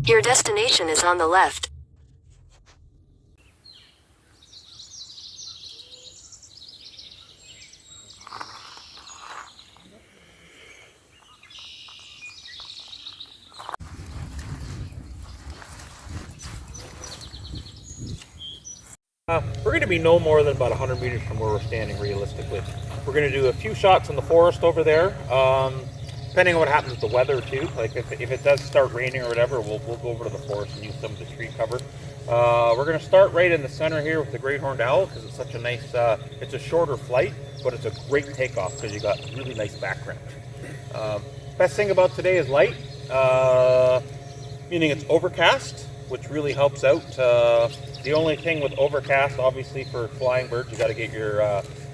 Your destination is on the left. We're going to be no more than about 100 meters from where we're standing realistically. We're going to do a few shots in the forest over there, depending on what happens with the weather too. Like if it does start raining or whatever, we'll go over to the forest and use some of the tree cover. We're going to start right in the center here with the great horned owl because it's such a nice, it's a shorter flight, but it's a great takeoff because you got really nice background. Best thing about today is light, meaning it's overcast, which really helps out. The only thing with overcast, obviously, for flying birds, you got to get your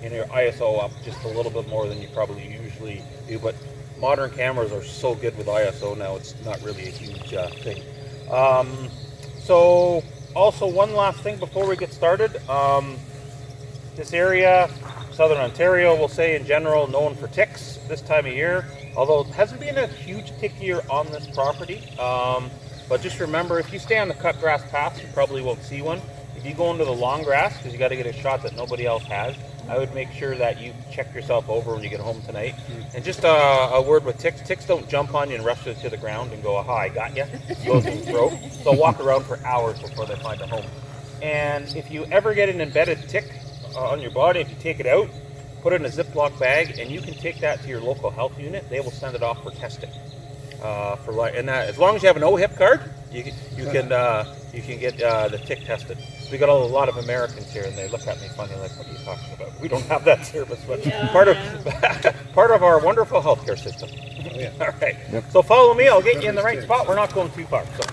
your ISO up just a little bit more than you probably usually do. But modern cameras are so good with ISO now; it's not really a huge thing. So, also one last thing before we get started. This area, Southern Ontario, we'll say in general, known for ticks this time of year. Although it hasn't been a huge tick year on this property. But just remember, if you stay on the cut grass paths, you probably won't see one. If you go into the long grass, because you got to get a shot that nobody else has, I would make sure that you check yourself over when you get home tonight. And just a word with ticks. Ticks don't jump on you and rush you to the ground and go, aha, I got you. Go through the throat. They'll walk around for hours before they find a home. And if you ever get an embedded tick on your body, if you take it out, put it in a Ziploc bag, and you can take that to your local health unit. They will send it off for testing. As long as you have an OHIP card, you can get the tick tested. We got a lot of Americans here, and they look at me funny, like, "What are you talking about?" We don't have that service, but part of our wonderful healthcare system. Oh, yeah. All right. Yep. So follow me. I'll get you in the right spot. We're not going too far. So.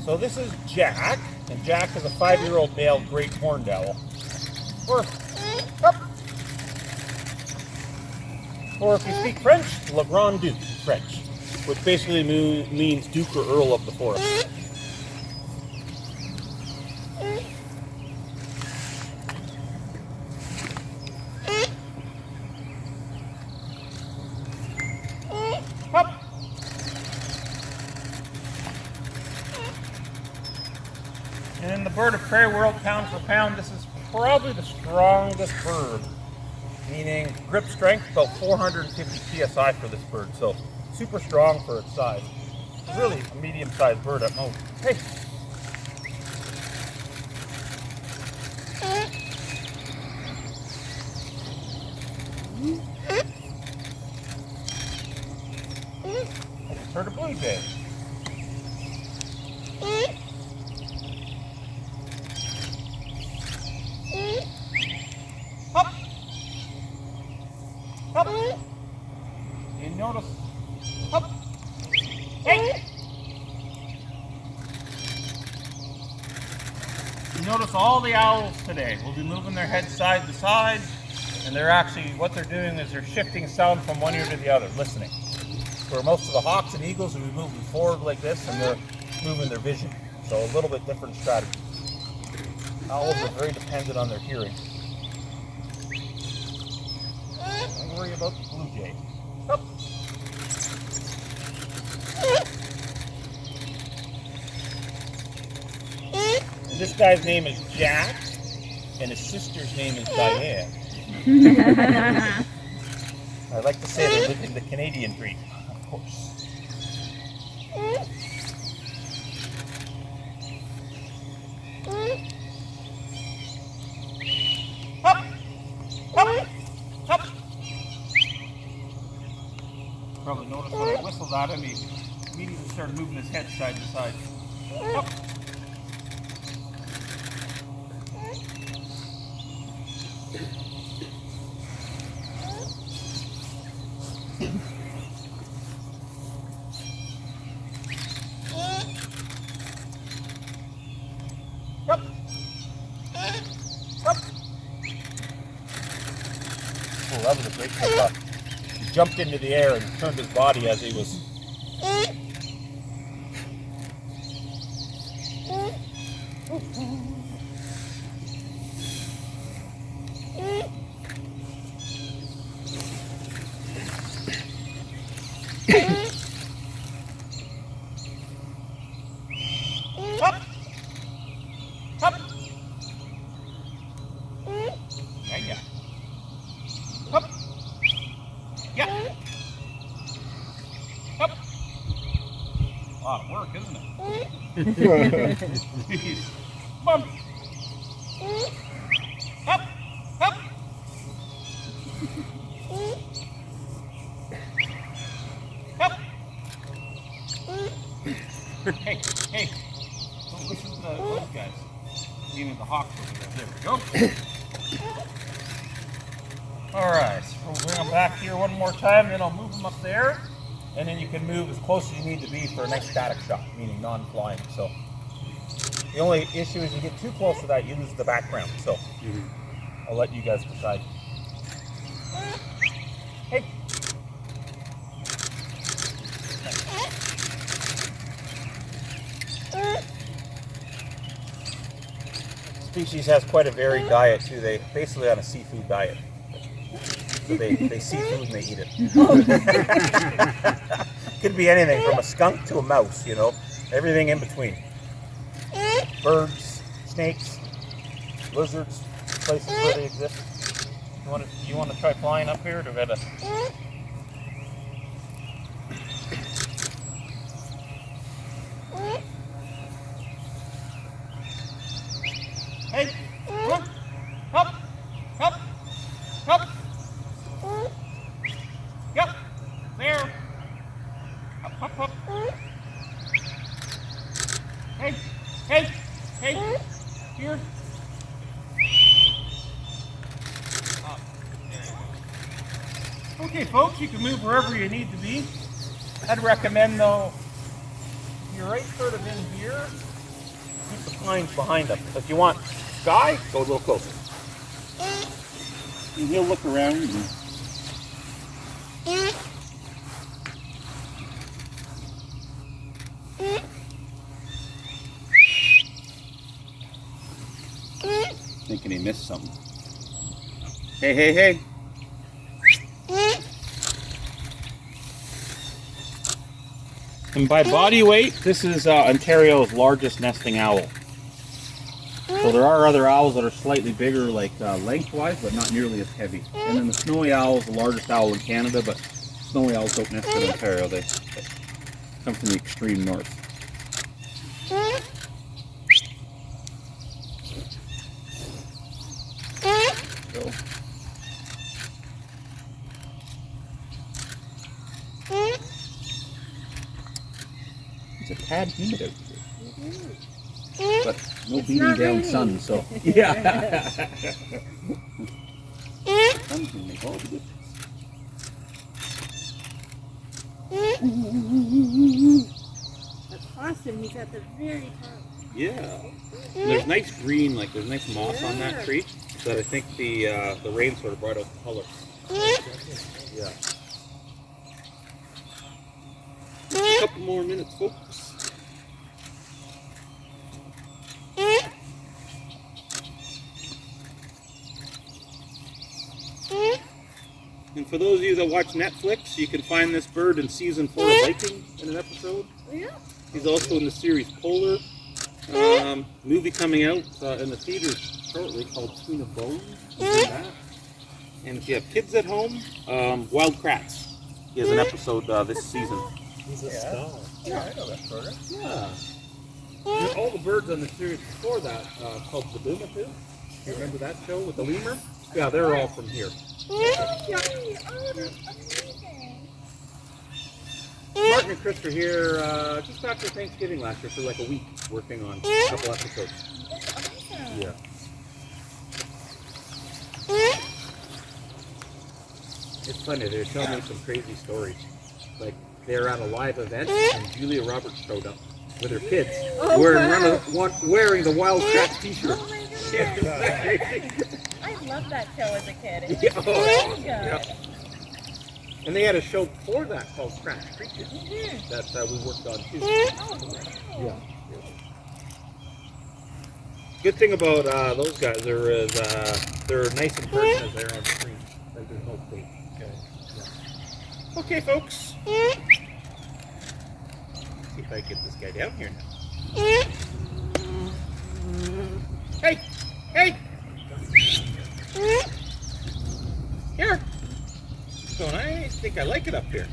So this is Jack, and Jack is a 5-year-old male great horned owl. Or if you speak French, Le Grand Duc French, which basically means Duke or Earl of the forest. In the bird of prey world, pound for pound, this is probably the strongest bird, meaning grip strength about 450 psi for this bird, so super strong for its size. It's really a medium-sized bird at most. Hey! I just heard a blue jay. You notice, hey! You notice all the owls today will be moving their heads side to side, and they're actually, what they're doing is they're shifting sound from one ear to the other, listening. Where most of the hawks and eagles will be moving forward like this, and they're moving their vision. So a little bit different strategy. Owls are very dependent on their hearing. Don't worry about the blue jay. Up. And this guy's name is Jack, and his sister's name is Diane. I like to say they live in the Canadian breed, of course. Probably noticed when I whistled at him, he immediately started moving his head side to side. Up. Up. Up. Oh, that was a great takeoff. He jumped into the air and turned his body as he was. Up. Up. Yeah, yeah. Up. Yeah. Up. A lot of work, isn't it? Come on. Up. Up. Up. Hey, hey. Don't listen to those guys. Meaning the hawks over there. There we go. Alright, so we'll bring them back here one more time, then I'll move them up there. And then you can move as close as you need to be for a nice static shot, meaning non-flying. So the only issue is you get too close to that, you lose the background. So I'll let you guys decide. Hey. Species has quite a varied diet too. They basically on a seafood diet. So they see food and they eat it. Could be anything from a skunk to a mouse, you know, everything in between. Birds, snakes, lizards, places where they exist. You want to try flying up here, Doretta? Hey, come on, up, up, up. Yep, there. Up, up, up. Hey, hey, hey, here. Up. There you go. Okay, folks, you can move wherever you need to be. I'd recommend, though, if you're right sort of in here, keep the pines behind them. If you want sky, go a little closer. And he'll look around and thinking he missed something. Hey, hey, hey. And by body weight, this is Ontario's largest nesting owl. So there are other owls that are slightly bigger, like lengthwise, but not nearly as heavy. And then the snowy owl is the largest owl in Canada, but snowy owls don't nest in Ontario. They come from the extreme north. So. It's a tad humid out here. But no It's beating not down raining. sun, so yeah. Sun can make all the difference. That's awesome. He's at the very top. Yeah. And there's nice green, like there's nice moss on that tree. That I think the rain sort of brought out the color. Yeah. Just a couple more minutes, folks. And for those of you that watch Netflix, you can find this bird in season 4 of Viking in an episode. Yeah. He's also in the series Polar. Movie coming out in the theaters shortly called Tuna Bones. And if you have kids at home, Wild Kratts. He has an episode this season. He's a star. Yeah, I know that bird. Yeah. And all the birds on the series before that, called Zabuma too. You remember that show with the lemur? Yeah, they're all from here. Oh, that's amazing. Martin and Chris were here just after Thanksgiving last year for like a week working on a couple episodes. That's awesome. Yeah. It's funny, they're telling me some crazy stories. Like, they're at a live event and Julia Roberts showed up with her kids Oh, wearing the Wild Kratts t-shirt. Oh my goodness. Yeah, isn't that crazy? I loved that show as a kid. It was Yeah, so good. yeah. And they had a show before that called Crash Creatures Mhm. that we worked on too. Oh, wow. Yeah. Good thing about those guys is they're nice in person as they're on screen. Like there's no fake. Okay, folks. I get this guy down here now. Hey! Hey! Here! What's going on? I think I like it up here.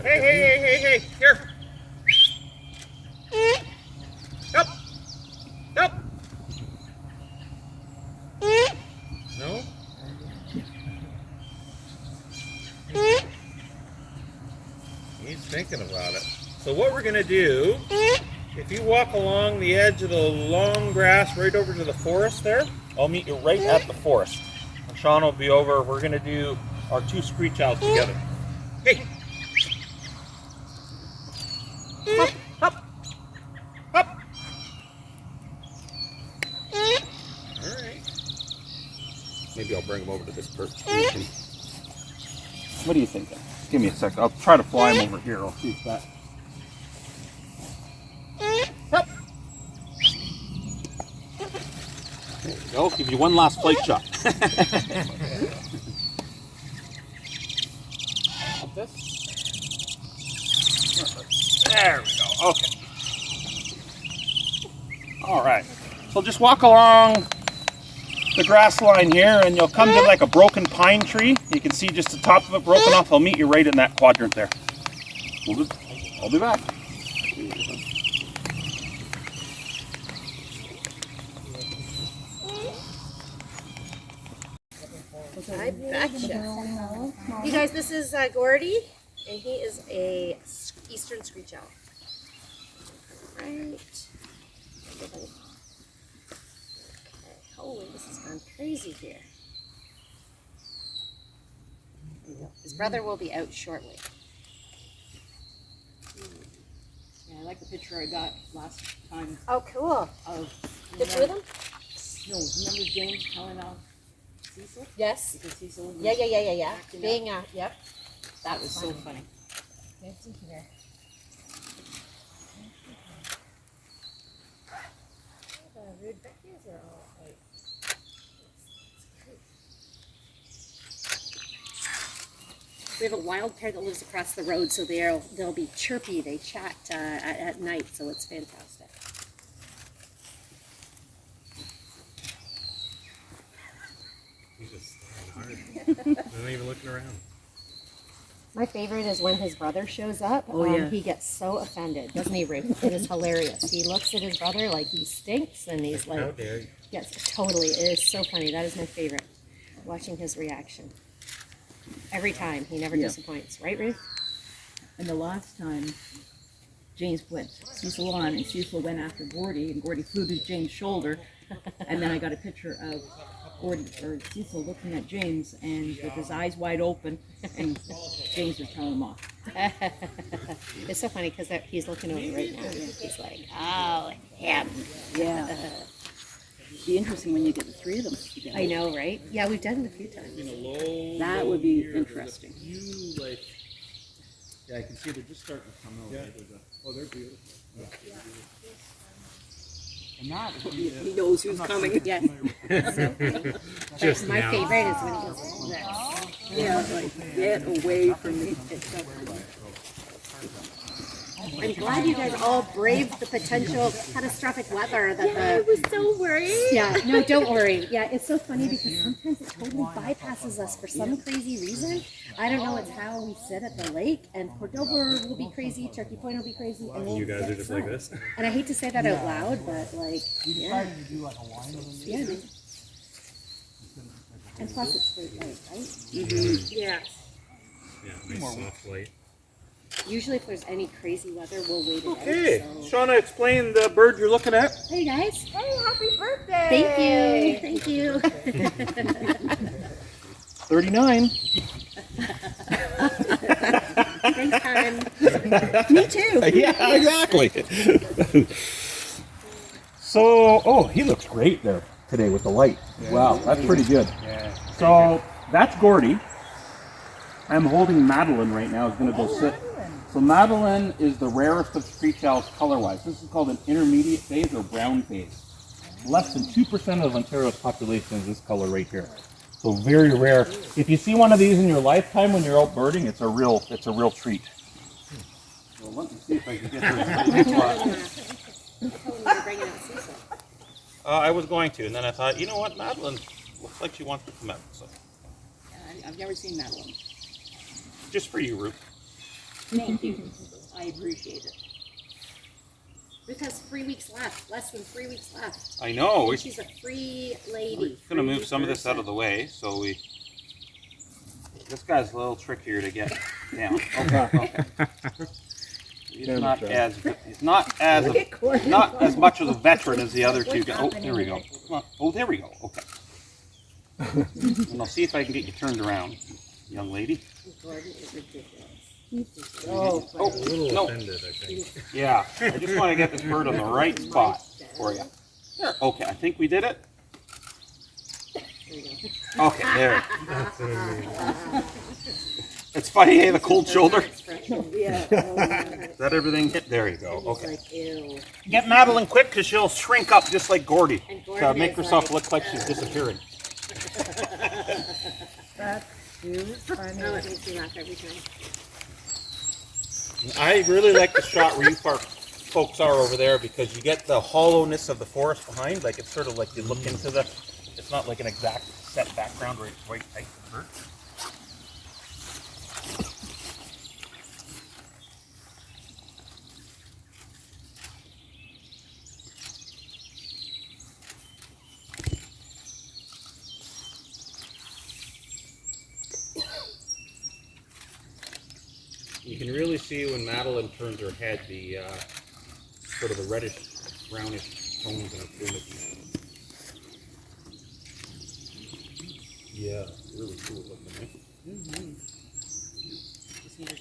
Hey! Here! Up! Up! No? He's thinking about it. So what we're gonna do, if you walk along the edge of the long grass right over to the forest there, I'll meet you right at the forest. And Sean will be over. We're gonna do our 2 screech owls together. Hey! Up! Up! Up! Alright. Maybe I'll bring him over to this perch. What do you think? Give me a second. I'll try to fly him over here. I'll see if that. Up. There you go. Give you one last flight shot. There we go. Okay. All right. So just walk along the grass line here and you'll come to like a broken pine tree. You can see just the top of it broken off. I'll meet you right in that quadrant there. I'll be back. I betcha. You guys, this is Gordy, and he is a eastern screech owl. Right. Okay. Holy, this has gone crazy here. There you go. His brother will be out shortly. Yeah, I like the picture I got last time Oh, cool. of. The two of them? No, remember James telling Cecil? Yes. Because Cecil was Yeah. acting up. Being, yep. That was so funny. Good to hear. The rudbeckias are all out. We have a wild pair that lives across the road, so they'll be chirpy. They chat at night, so it's fantastic. He's just staring hard. Not even looking around. My favorite is when his brother shows up. Oh, yeah. He gets so offended, doesn't he, Ruth? It is hilarious. He looks at his brother like he stinks, and he's How like, dare you? yes, totally. It is so funny. That is my favorite. Watching his reaction. Every time. He never disappoints. Right, Ruth? And the last time, James put Cecil on, and Cecil went after Gordy, and Gordy flew to James' shoulder. And then I got a picture of Gordy or Cecil looking at James, and with his eyes wide open, and James was telling him off. It's so funny because he's looking over right now. He's like, oh, him. Yeah. Be interesting when you get the 3 of them together. I know, right? Yeah, we've done it a few times. That would be interesting. Yeah, I can see they're just starting to come out. Yeah. Oh, they're beautiful. And that He knows who's coming. Yes. Just My now. favorite is when he goes like this. Yeah, like, get away from me. I'm glad you guys all braved the potential catastrophic weather that I was so worried. Yeah, no, don't worry. Yeah, it's so funny because sometimes it totally bypasses us for some crazy reason. I don't know, it's how we sit at the lake, and Cordova will be crazy, Turkey Point will be crazy, and we'll You guys get are just snow. like this? And I hate to say that out loud, but like, yeah. Yeah, man. And plus it's straight light, right? Yes. Yeah, nice soft light. Usually if there's any crazy weather, we'll wait it Okay, out. So. Shauna, explain the bird you're looking at. Hey guys. Hey, happy birthday! Thank you. 39. Thanks, Karen. Me too. Yeah, exactly. So, oh, he looks great there today with the light. Wow, that's pretty good. Yeah. So, that's Gordy. I'm holding Madeline right now. Is going to go sit. So Madeline is the rarest of screech owls color-wise. This is called an intermediate phase or brown phase. Less than 2% of Ontario's population is this color right here. So very rare. If you see one of these in your lifetime when you're out birding, it's a real treat. Well, let me see if I can get her. I was going to, and then I thought, you know what, Madeline looks like she wants to come out. So I've never seen Madeline. just for you, Ruth. Thank you. I appreciate it. Ruth has 3 weeks left. Less than 3 weeks left. I know. And she's a free lady. We're gonna move some of this out of the way, so we. This guy's a little trickier to get down. Okay. He's not as much of a veteran as the other two guys. Oh, there we go. Come on. Oh, there we go. Okay. And I'll see if I can get you turned around, young lady. Gordon is ridiculous. Oh, no. Offended, I think. Yeah. I just want to get this bird on the right spot for you. There. Okay. I think we did it. Okay. There. It's funny, hey, the cold shoulder. Yeah. Is that everything? There you go. Okay. Like, ew. Get Madeline quick because she'll shrink up just like Gordy. And To Gordon make is herself like- look like she's disappearing. That's too funny. Oh, it makes me laugh every time. I really like the shot where you folks are over there because you get the hollowness of the forest behind. Like it's sort of like you look into the. It's not like an exact set background where it's right tight to the bird. You can really see when Madeline turns her head the sort of the reddish, brownish tones in her plumage. Yeah, really cool looking. Eh?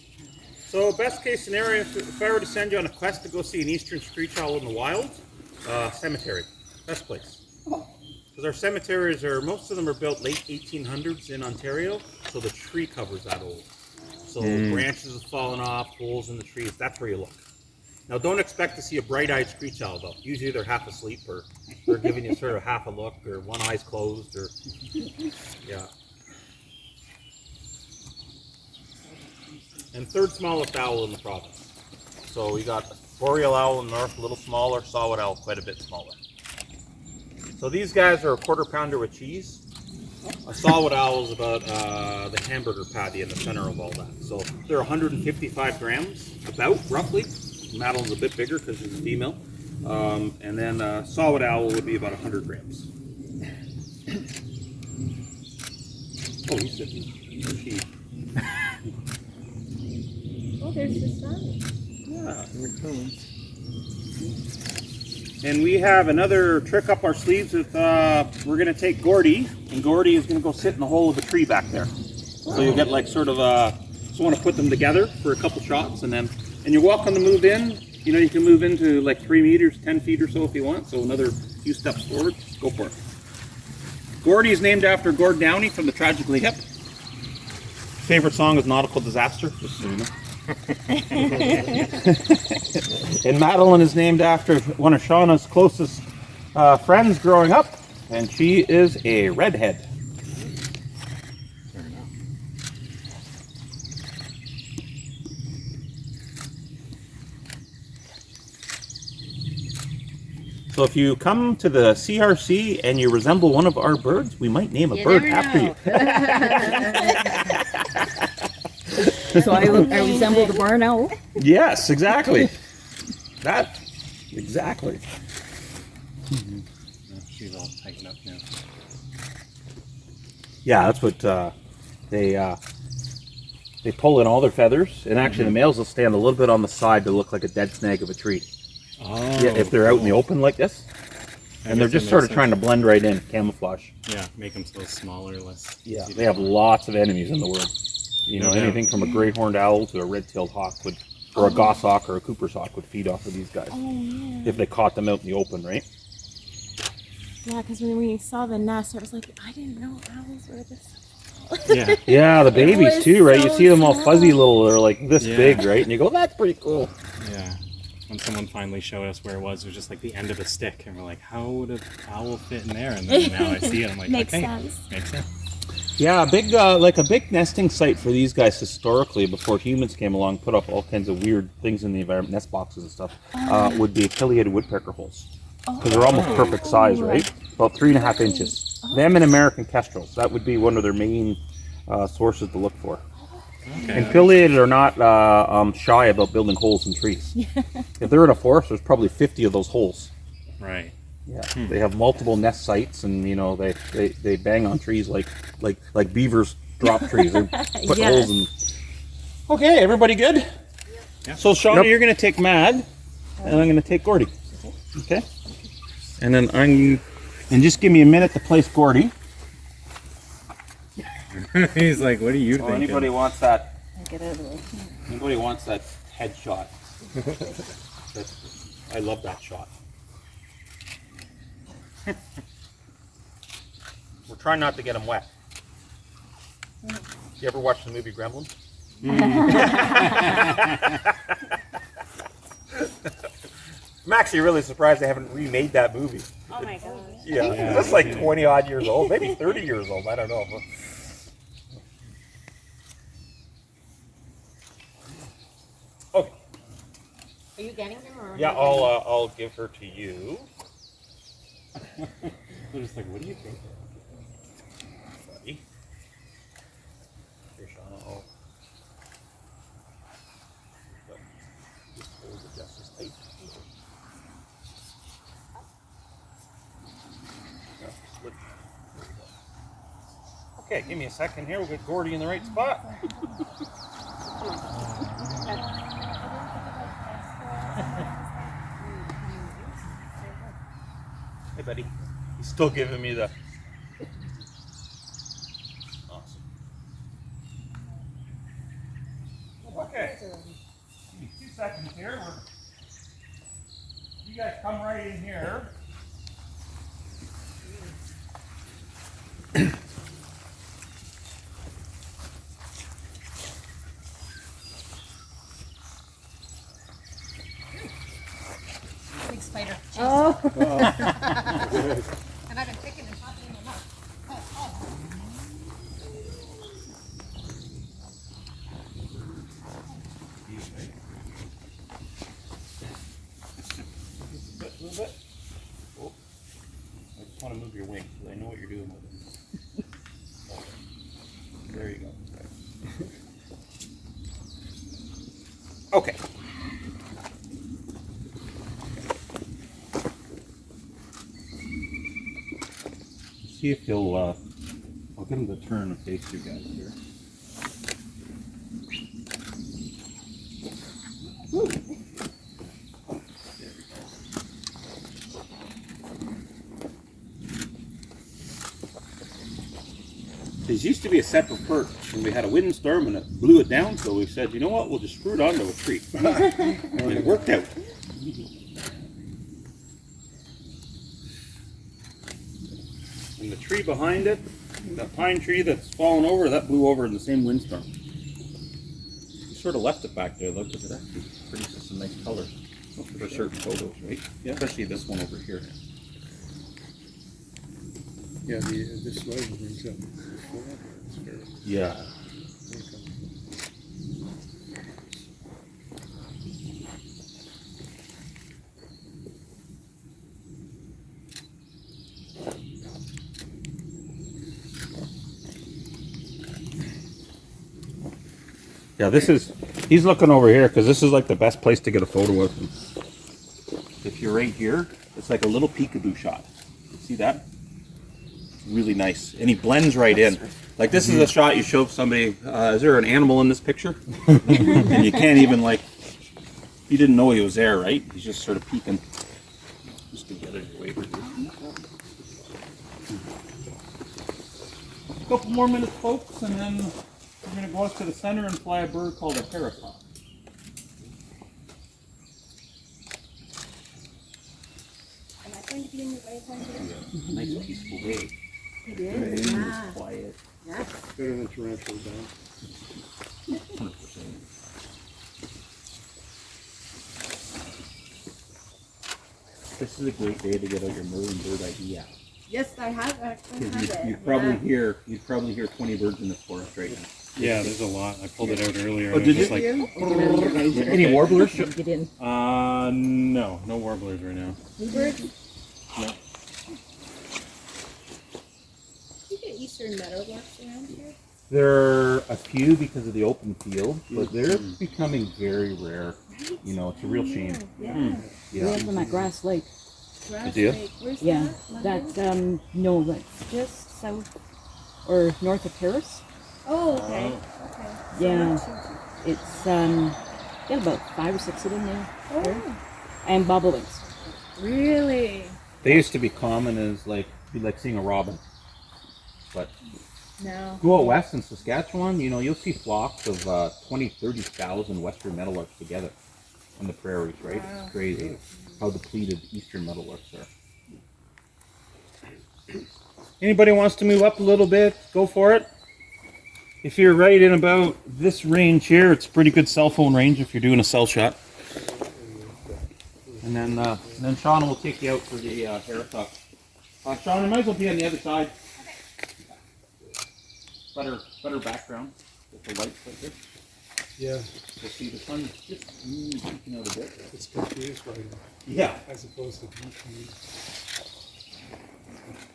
So, best case scenario, if I were to send you on a quest to go see an eastern screech owl in the wild, cemetery, best place. Because our cemeteries are, most of them are built late 1800s in Ontario, so the tree cover's that old. So branches have fallen off, holes in the trees, that's where you look. Now don't expect to see a bright-eyed screech owl though. Usually they're half asleep or they're giving you sort of half a look or one eye's closed or, yeah. And third smallest owl in the province. So we got boreal owl in the north, a little smaller, saw-whet owl quite a bit smaller. So these guys are a quarter pounder with cheese. A saw-whet owl is about the hamburger patty in the center of all that. So they're 155 grams, about, roughly. Madeline's a bit bigger because she's a female. And then saw-whet owl would be about 100 grams. Oh, he's sitting. She. Oh, there's the sun. Yeah. And we have another trick up our sleeves with, we're going to take Gordy, and Gordy is going to go sit in the hole of a tree back there. So you'll get like sort of, just want to put them together for a couple shots, and you're welcome to move in. You know, you can move into like 3 meters, 10 feet or so if you want, so another few steps forward, go for it. Gordy is named after Gord Downey from the Tragically Hip. Favorite song is Nautical Disaster, just so you know. And Madeline is named after one of Shauna's closest friends growing up, and she is a redhead. So if you come to the CRC and you resemble one of our birds, we might name a bird after you. So I resemble the barn owl. Yes, exactly. That, exactly. She's all tightened up now. Yeah, that's what they pull in all their feathers, and actually the males will stand a little bit on the side to look like a dead snag of a tree. Oh, Yeah, if they're out in the open like this, and they're just sort of trying to blend right in, camouflage. Yeah, make them so smaller, less. Yeah, easy they to- have lots of enemies in the world. You know, No doubt. anything from a great horned owl to a red-tailed hawk would, or a goshawk or a Cooper's hawk would feed off of these guys if they caught them out in the open, right? Yeah, because when we saw the nest, it was like, I didn't know owls were this. Yeah, Yeah, the babies was too, right? You so see them all small. fuzzy little, they're like this Yeah. big, right? And you go, that's pretty cool. yeah. When someone finally showed us where it was just like the end of a stick, and we're like, how would an owl fit in there? And then now I see it, I'm like, Makes okay, sense. makes sense. Yeah, a big nesting site for these guys historically, before humans came along, put up all kinds of weird things in the environment, nest boxes and stuff, would be affiliated woodpecker holes. Because they're almost perfect size, right? About 3.5 inches. Them and American kestrels. That would be one of their main sources to look for. And affiliated are not shy about building holes in trees. If they're in a forest, there's probably 50 of those holes. Right. Yeah, they have multiple nest sites, and they bang on trees like beavers drop trees. They put holes in. Okay, everybody good? Yeah. So Shauna, you're gonna take Mad, and I'm gonna take Gordy. Okay. And then and just give me a minute to place Gordy. He's like, what are you thinking? Anybody wants that? Get out of the way. Anybody wants that headshot? I love that shot. We're trying not to get them wet. You ever watch the movie Gremlins? I'm actually really surprised they haven't remade that movie. Oh my gosh. Yeah, that's like 20 odd years old, maybe 30 years old. I don't know. Okay. Are you getting him or? Yeah, I'll give her to you. They're just like, what do you think? Buddy. Here, Shauna, just hold it just as tight. Yeah, slip. There we go. Okay, give me a second here. We'll get Gordy in the right spot. Hey, buddy. He's still giving me the. Awesome. Okay. Give me 2 seconds here. You guys come right in here. Big spider. Oh. And I've been picking and popping them up. A little bit. Oh. I just want to move your wing because I know what you're doing with it. Okay. There you go. Okay. See if he'll, I'll get him to turn and face you guys here. Woo. There we go. There used to be a separate perch, and we had a windstorm and it blew it down, so we said, you know what, we'll just screw it onto a tree. And it worked out. And the tree behind it, that pine tree that's fallen over, that blew over in the same windstorm. You sort of left it back there, though, because it actually produces some nice color for certain photos, right? Yeah. Especially this one over here. Yeah, this was brings up before. It's very Yeah. Yeah, he's looking over here because this is like the best place to get a photo of him. If you're right here, it's like a little peekaboo shot. See that? Really nice. And he blends right in. Like this is a shot you show somebody, is there an animal in this picture? And you can't even you didn't know he was there, right? He's just sort of peeking. Just to get it away from you. A couple more minutes, folks, and then we're going to go out to the center and fly a bird called a paracop. Am I going to be in your way one today? Nice peaceful day. It is. Yeah. Quiet. Yeah. better than tarantula down. 100%. This is a great day to get out your Merlin Bird ID app. Yes, I have. I You'd probably hear 20 birds in this forest right now. Yeah, there's a lot. I pulled it out earlier. Oh, and did it was you? like, Any warblers? Get in. no warblers right now. Bluebirds? No. You get eastern meadowlarks around here? There are a few because of the open field, but they're becoming very rare. You know, it's a real shame. Yeah. We have them at Grass Lake. Grass do you? Lake. Where's Yeah, that? that's no, that's just south or north of Paris. Oh, okay. Okay. So Yeah. not too- It's got about 5 or 6 of them there, Oh, and bobolinks. really? They used to be common as be like seeing a robin. But No. go out west in Saskatchewan, you know, you'll see flocks of 20, 30,000 western meadowlarks together on the prairies, right? Wow. It's crazy how depleted eastern meadowlarks are. Anybody wants to move up a little bit, go for it. If you're right in about this range here, it's pretty good cell phone range if you're doing a cell shot. And then Sean will take you out for the Harris Hawk. Sean, I might as well be on the other side. Better background with the lights like this. Yeah, You'll see the sun just peeking out a bit. it's confused right now, Yeah. as opposed to confused.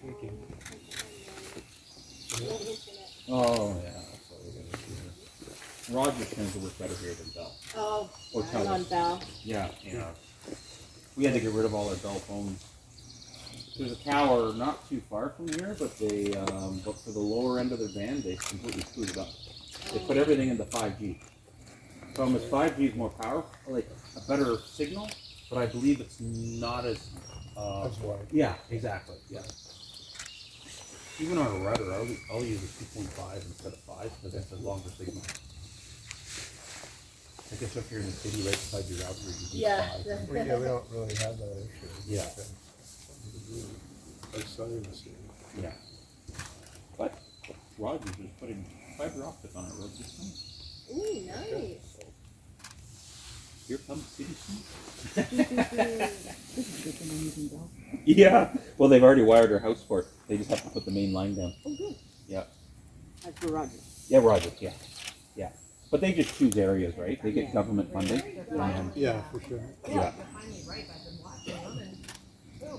Thinking. Oh yeah. That's what we're gonna do here. Rogers tends to work better here than Bell. Oh, Or I'm Telus. on Bell. Yeah. We had to get rid of all our Bell phones. There's a tower not too far from here, but but for the lower end of their band, they completely screwed it up. They put everything into 5G. Problem is 5G is more powerful, like a better signal, but I believe it's not as. That's why. Yeah, exactly. Yeah. Even on a router, I'll use a 2.5 instead of 5 because it's a longer signal. I guess if you're in the city right beside your router, you use Yeah. 5. Well, yeah, we don't really have that issue. Yeah. Like southern city. Yeah. But Rogers is putting fiber optic on our road this time. Ooh, nice. Here comes City Street. This is good thing I'm using Bell. Yeah. Well, they've already wired our house for it. They just have to put the main line down. Oh, good. Yeah. That's for Rogers. Yeah, Rogers. Yeah. Yeah. But they just choose areas, right? They get government funding. Yeah, for sure. Yeah.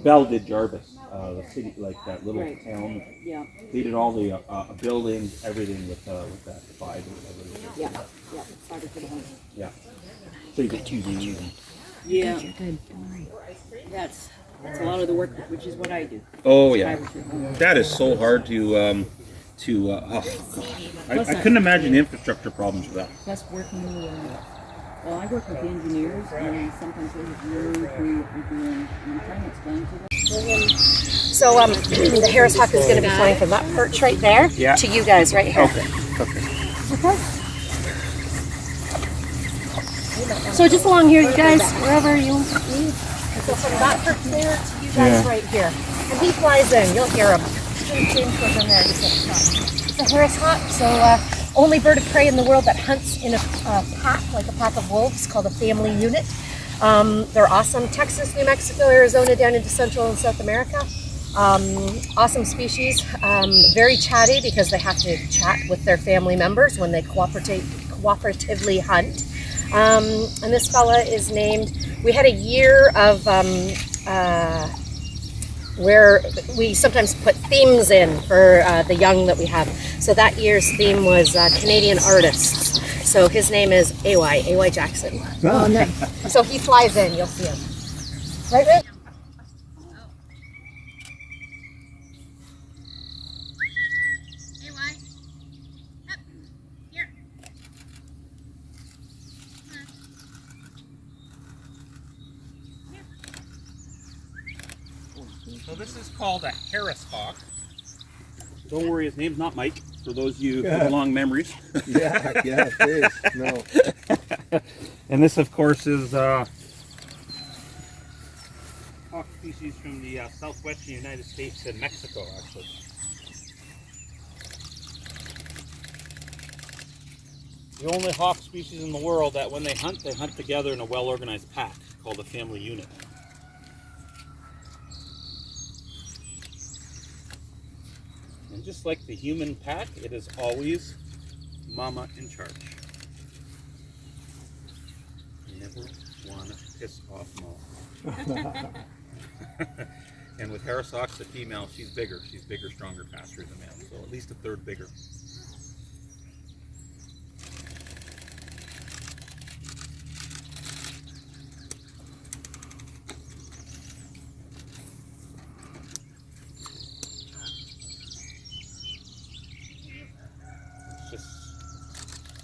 Bell did Jarvis, the city, like that little Right. town. Yeah, They did all the buildings, everything with that fiber. yeah, yeah. Fiber for the home. Yeah. So you get 2D. Yeah. Good. That's a lot of the work, which is what I do. Oh yeah. Fiber for the home. That is so hard to I couldn't imagine the infrastructure problems with that. Plus working with, well, I work with the engineers, and sometimes they have no clue what we're doing, and I'm trying to explain to them. So the Harris Hawk is going to be flying from that perch right there to you guys right here. Okay. So just along here, you guys, wherever you need. So from that perch there to you guys right here. And he flies in, you'll hear him. James goes in there. It's a Harris Hawk, so only bird of prey in the world that hunts in a pack, like a pack of wolves, called a family unit. They're awesome. Texas, New Mexico, Arizona, down into Central and South America. Awesome species. Very chatty because they have to chat with their family members when they cooperatively hunt. And this fella is named, we had a year of where we sometimes put themes in for the young that we have. So that year's theme was Canadian artists. So his name is AY Jackson. Oh, nice. So he flies in, you'll see him. Right, Rick? So this is called a Harris Hawk. Don't worry, his name's not Mike, for those of you with long memories. Yeah, it is. No. And this, of course, is hawk species from the southwestern United States and Mexico, actually. The only hawk species in the world that when they hunt together in a well-organized pack called a family unit. And just like the human pack, it is always mama in charge. You never want to piss off mom. And with Harris Ox, the female, she's bigger. She's bigger, stronger, faster than the male. So at least a third bigger.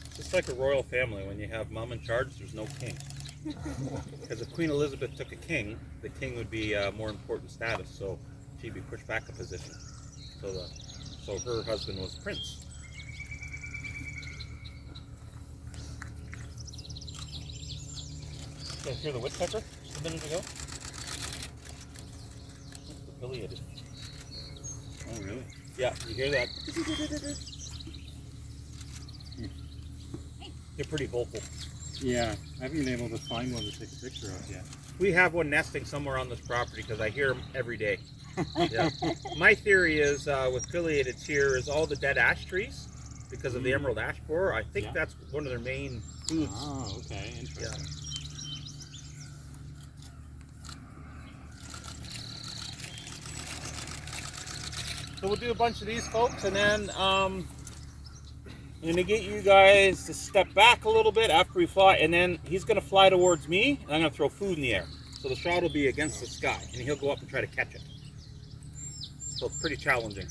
It's just like a royal family. When you have mom in charge, there's no king. Because if Queen Elizabeth took a king, the king would be more important status, so she'd be pushed back a position. So her husband was prince. You guys hear the woodpecker just a minute ago? It's affiliated. Oh, really? Yeah, you hear that? They're pretty vocal. Yeah, I haven't been able to find one to take a picture of yet. We have one nesting somewhere on this property because I hear them every day. Yeah. My theory is with affiliateds here is all the dead ash trees because of the emerald ash borer. I think that's one of their main foods. Oh, okay, interesting. Yeah. So we'll do a bunch of these, folks, and then I'm going to get you guys to step back a little bit after we fly, and then he's going to fly towards me, and I'm going to throw food in the air. So the shot will be against the sky, and he'll go up and try to catch it. So it's pretty challenging.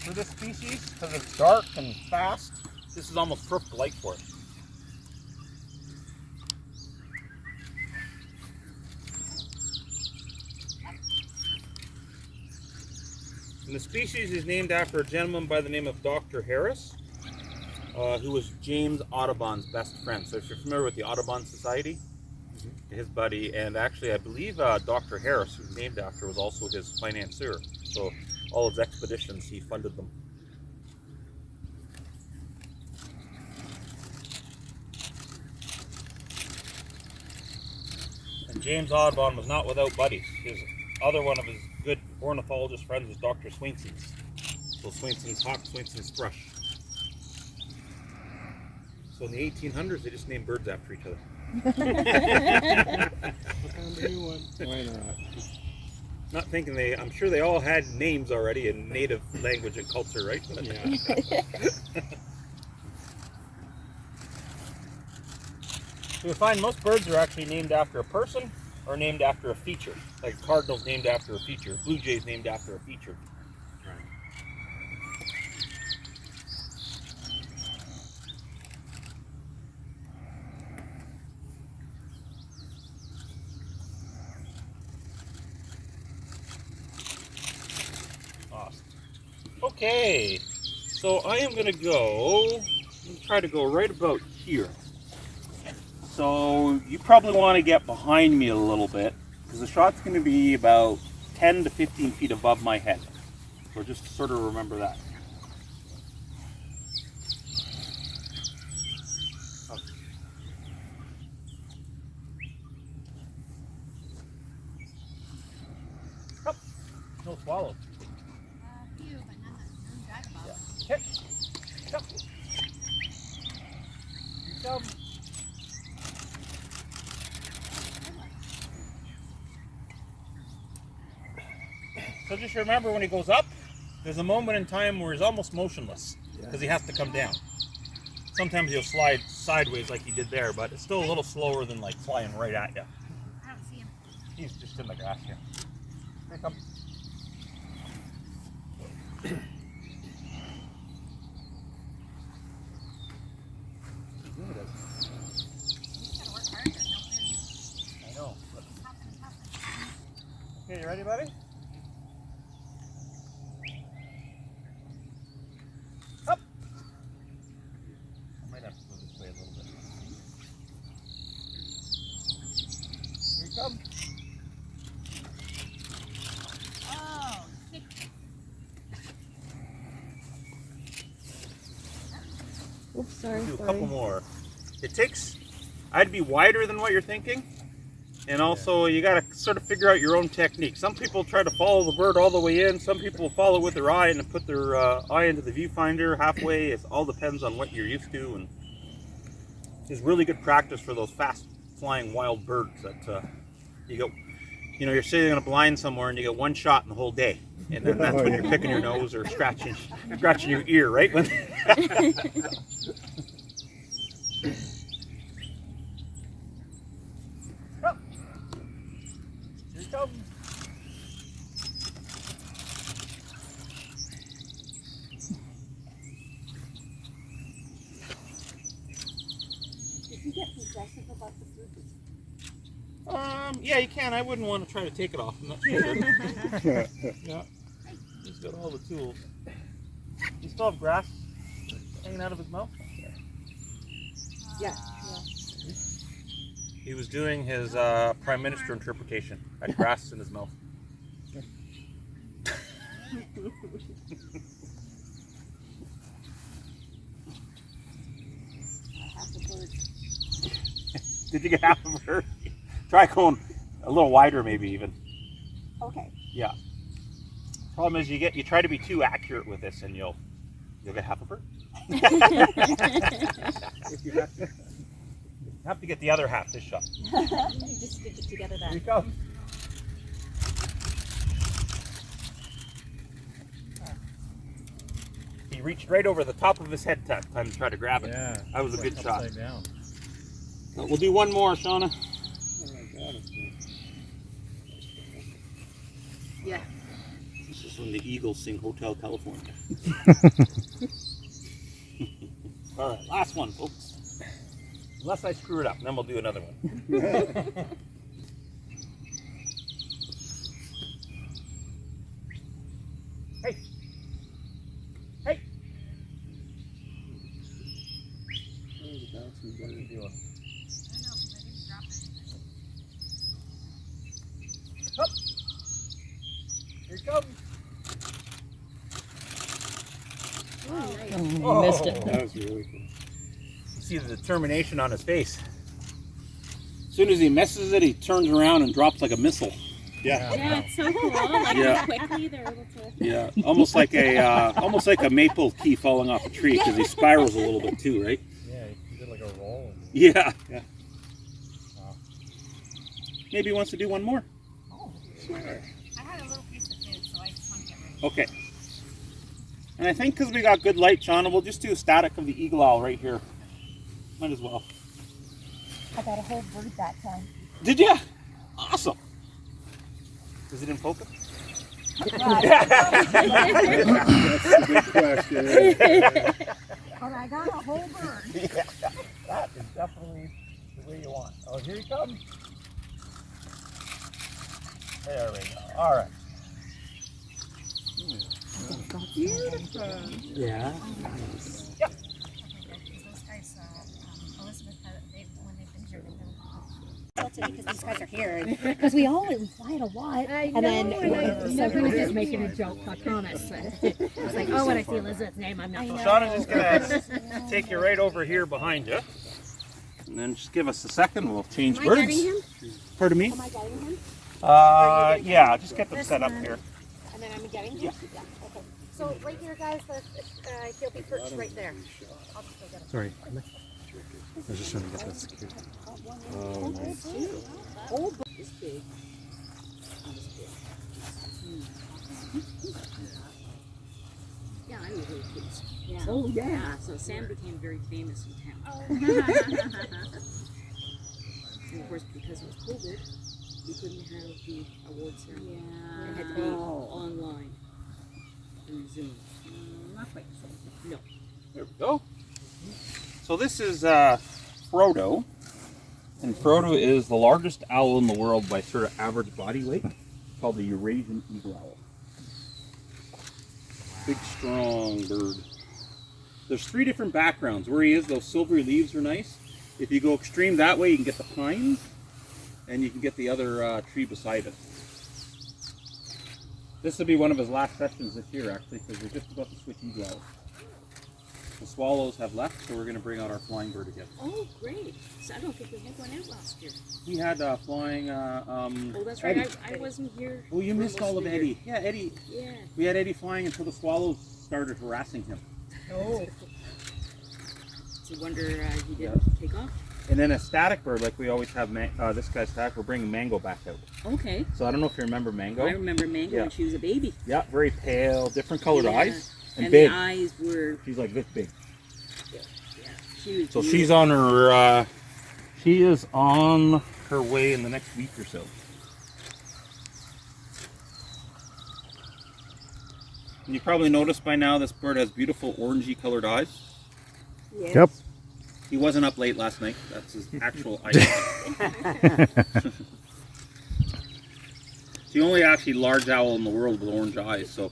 For this species, because it's dark and fast, this is almost perfect light for it. And the species is named after a gentleman by the name of Dr. Harris, who was James Audubon's best friend. So if you're familiar with the Audubon Society, his buddy, and actually I believe Dr. Harris, who's named after, was also his financier. So all his expeditions, he funded them. And James Audubon was not without buddies. His other one of his good ornithologist friends is Dr. Swainson's. So Swainson's hawk, Swainson's thrush. So in the 1800s, they just named birds after each other. Why not? Not thinking I'm sure they all had names already in native language and culture, right? Yeah. So you find most birds are actually named after a person or named after a feature. Like a cardinal's named after a feature, blue jay's named after a feature. Awesome. Okay, so I am going to try to go right about here. So you probably want to get behind me a little bit because the shot's going to be about 10 to 15 feet above my head. So just sort of remember that. Up. No swallow. Few, but none drive about. Yeah. Hit. Up. Down. So just remember when he goes up, there's a moment in time where he's almost motionless because he has to come down. Sometimes he'll slide sideways like he did there, but it's still a little slower than like flying right at you. I don't see him. He's just in the grass here. Here he comes. He's gotta work hard to help him. I know. Toughen and toughen. Okay, you ready, buddy? Up. I might have to go this way a little bit. Here you come. Oh, sick. Oops, sorry. Do a couple more. It takes, I'd be wider than what you're thinking, And also, you got to sort of figure out your own technique. Some people try to follow the bird all the way in. Some people follow with their eye and put their eye into the viewfinder halfway. It all depends on what you're used to. And it's really good practice for those fast flying wild birds that you go, you know, you're sitting on a blind somewhere and you get one shot in the whole day. And then that's when you're picking your nose or scratching your ear, right? When Here he comes. Did you get possessive about the food? Yeah, you can. I wouldn't want to try to take it off. I'm not sure. Yeah. He's got all the tools. You still have grass hanging out of his mouth? Yeah. He was doing his Prime Minister interpretation. Had grass in his mouth. Did you get half of her? Try going a little wider, maybe even. Okay. Yeah. Problem is, you try to be too accurate with this, and you'll get half of her. If you have to get the other half this shot. You just stick it together Here then. you go. He reached right over the top of his head that time to try to grab it. Yeah. That was a good shot. Upside down. We'll do one more, Shauna. Yeah. This is when the Eagles sing Hotel California. All right, last one, folks. Unless I screw it up, and then we'll do another one. Hey. Hey. What are you doing? Up. Here he comes. You missed it. That was really cool. You see the determination on his face. As soon as he misses it, he turns around and drops like a missile. Yeah. Yeah, it's so cool. Like Yeah. how quickly they're able to. Yeah, almost like a maple key falling off a tree because he spirals a little bit too, right? Yeah, he did like a roll. Yeah. Yeah. Wow. Maybe he wants to do one more. I had a little piece of food, so I just want to get ready. Okay. And I think because we got good light, Shauna, we'll just do a static of the eagle owl right here. Might as well. I got a whole bird that time. Did ya? Awesome. Is it in focus? That's the big question. But I got a whole bird. Yeah, that is definitely the way you want. Oh, here he comes. There we go. All right. Beautiful. Yeah. Okay, good. Because those guys, Elizabeth, when they've been here, they've been because these guys are here. Because we always fight a lot. And then Never was just making a joke, I promise. I was like, oh, when I see Elizabeth's name, I'm not So going Shauna's just gonna take you right over here behind you. And then just give us a second, we'll change Am I birds. getting him? Pardon me? am I getting him? Yeah, just get them set up here. And then I'm getting him? Yeah. Okay. So right here, guys, he'll be perched right there. I'll just go get him. Sorry. I was just trying to get that secured. Oh, nice. This big. Yeah, I was really pleased. Yeah. Oh, Yeah, so Sam became very famous in town. And of course, because it was COVID, we couldn't have the award ceremony. It had to be online through Zoom. Not quite the same. No. There we go. So this is Frodo. And Frodo is the largest owl in the world by sort of average body weight, called the Eurasian eagle owl. Big, strong bird. There's 3 different backgrounds. Where he is, those silvery leaves are nice. If you go extreme that way, you can get the pines, and you can get the other tree beside it. This will be one of his last sessions this year, actually, because we're just about to switch eagle owls. We'll swallows have left, so we're going to bring out our flying bird again. Oh, great. So I don't think we had one out last year. We had flying. Oh, that's right. Eddie. I wasn't here. Well, you for missed most all of the year. Eddie. Yeah, Eddie. Yeah. We had Eddie flying until the swallows started harassing him. Oh. So wonder he didn't take off? And then a static bird, like we always have, this guy's static, we're bringing Mango back out. Okay. So I don't know if you remember Mango. I remember Mango Yeah. when she was a baby. Yeah, very pale, different colored Yeah. eyes, and the big. eyes were, She's like this big. yeah. She was So beautiful. she's on her, she is on her way in the next week or so. And you probably noticed by now this bird has beautiful orangey colored eyes. Yes. Yep. He wasn't up late last night. That's his actual eye. It's the only actually large owl in the world with orange eyes, so.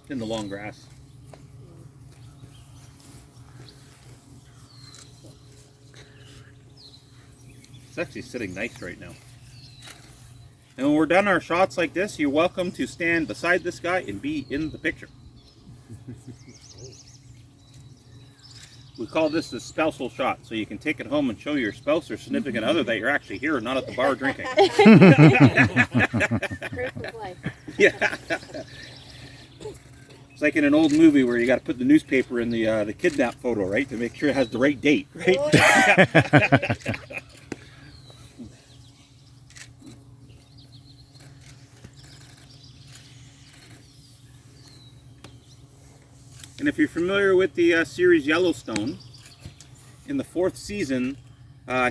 In the long grass. It's actually sitting nice right now. And when we're done our shots like this, you're welcome to stand beside this guy and be in the picture. We call this the spousal shot, so you can take it home and show your spouse or significant other that you're actually here, not at the bar drinking. Yeah. It's like in an old movie where you got to put the newspaper in the kidnap photo, right, to make sure it has the right date, right? And if you're familiar with the series Yellowstone, in the 4th season,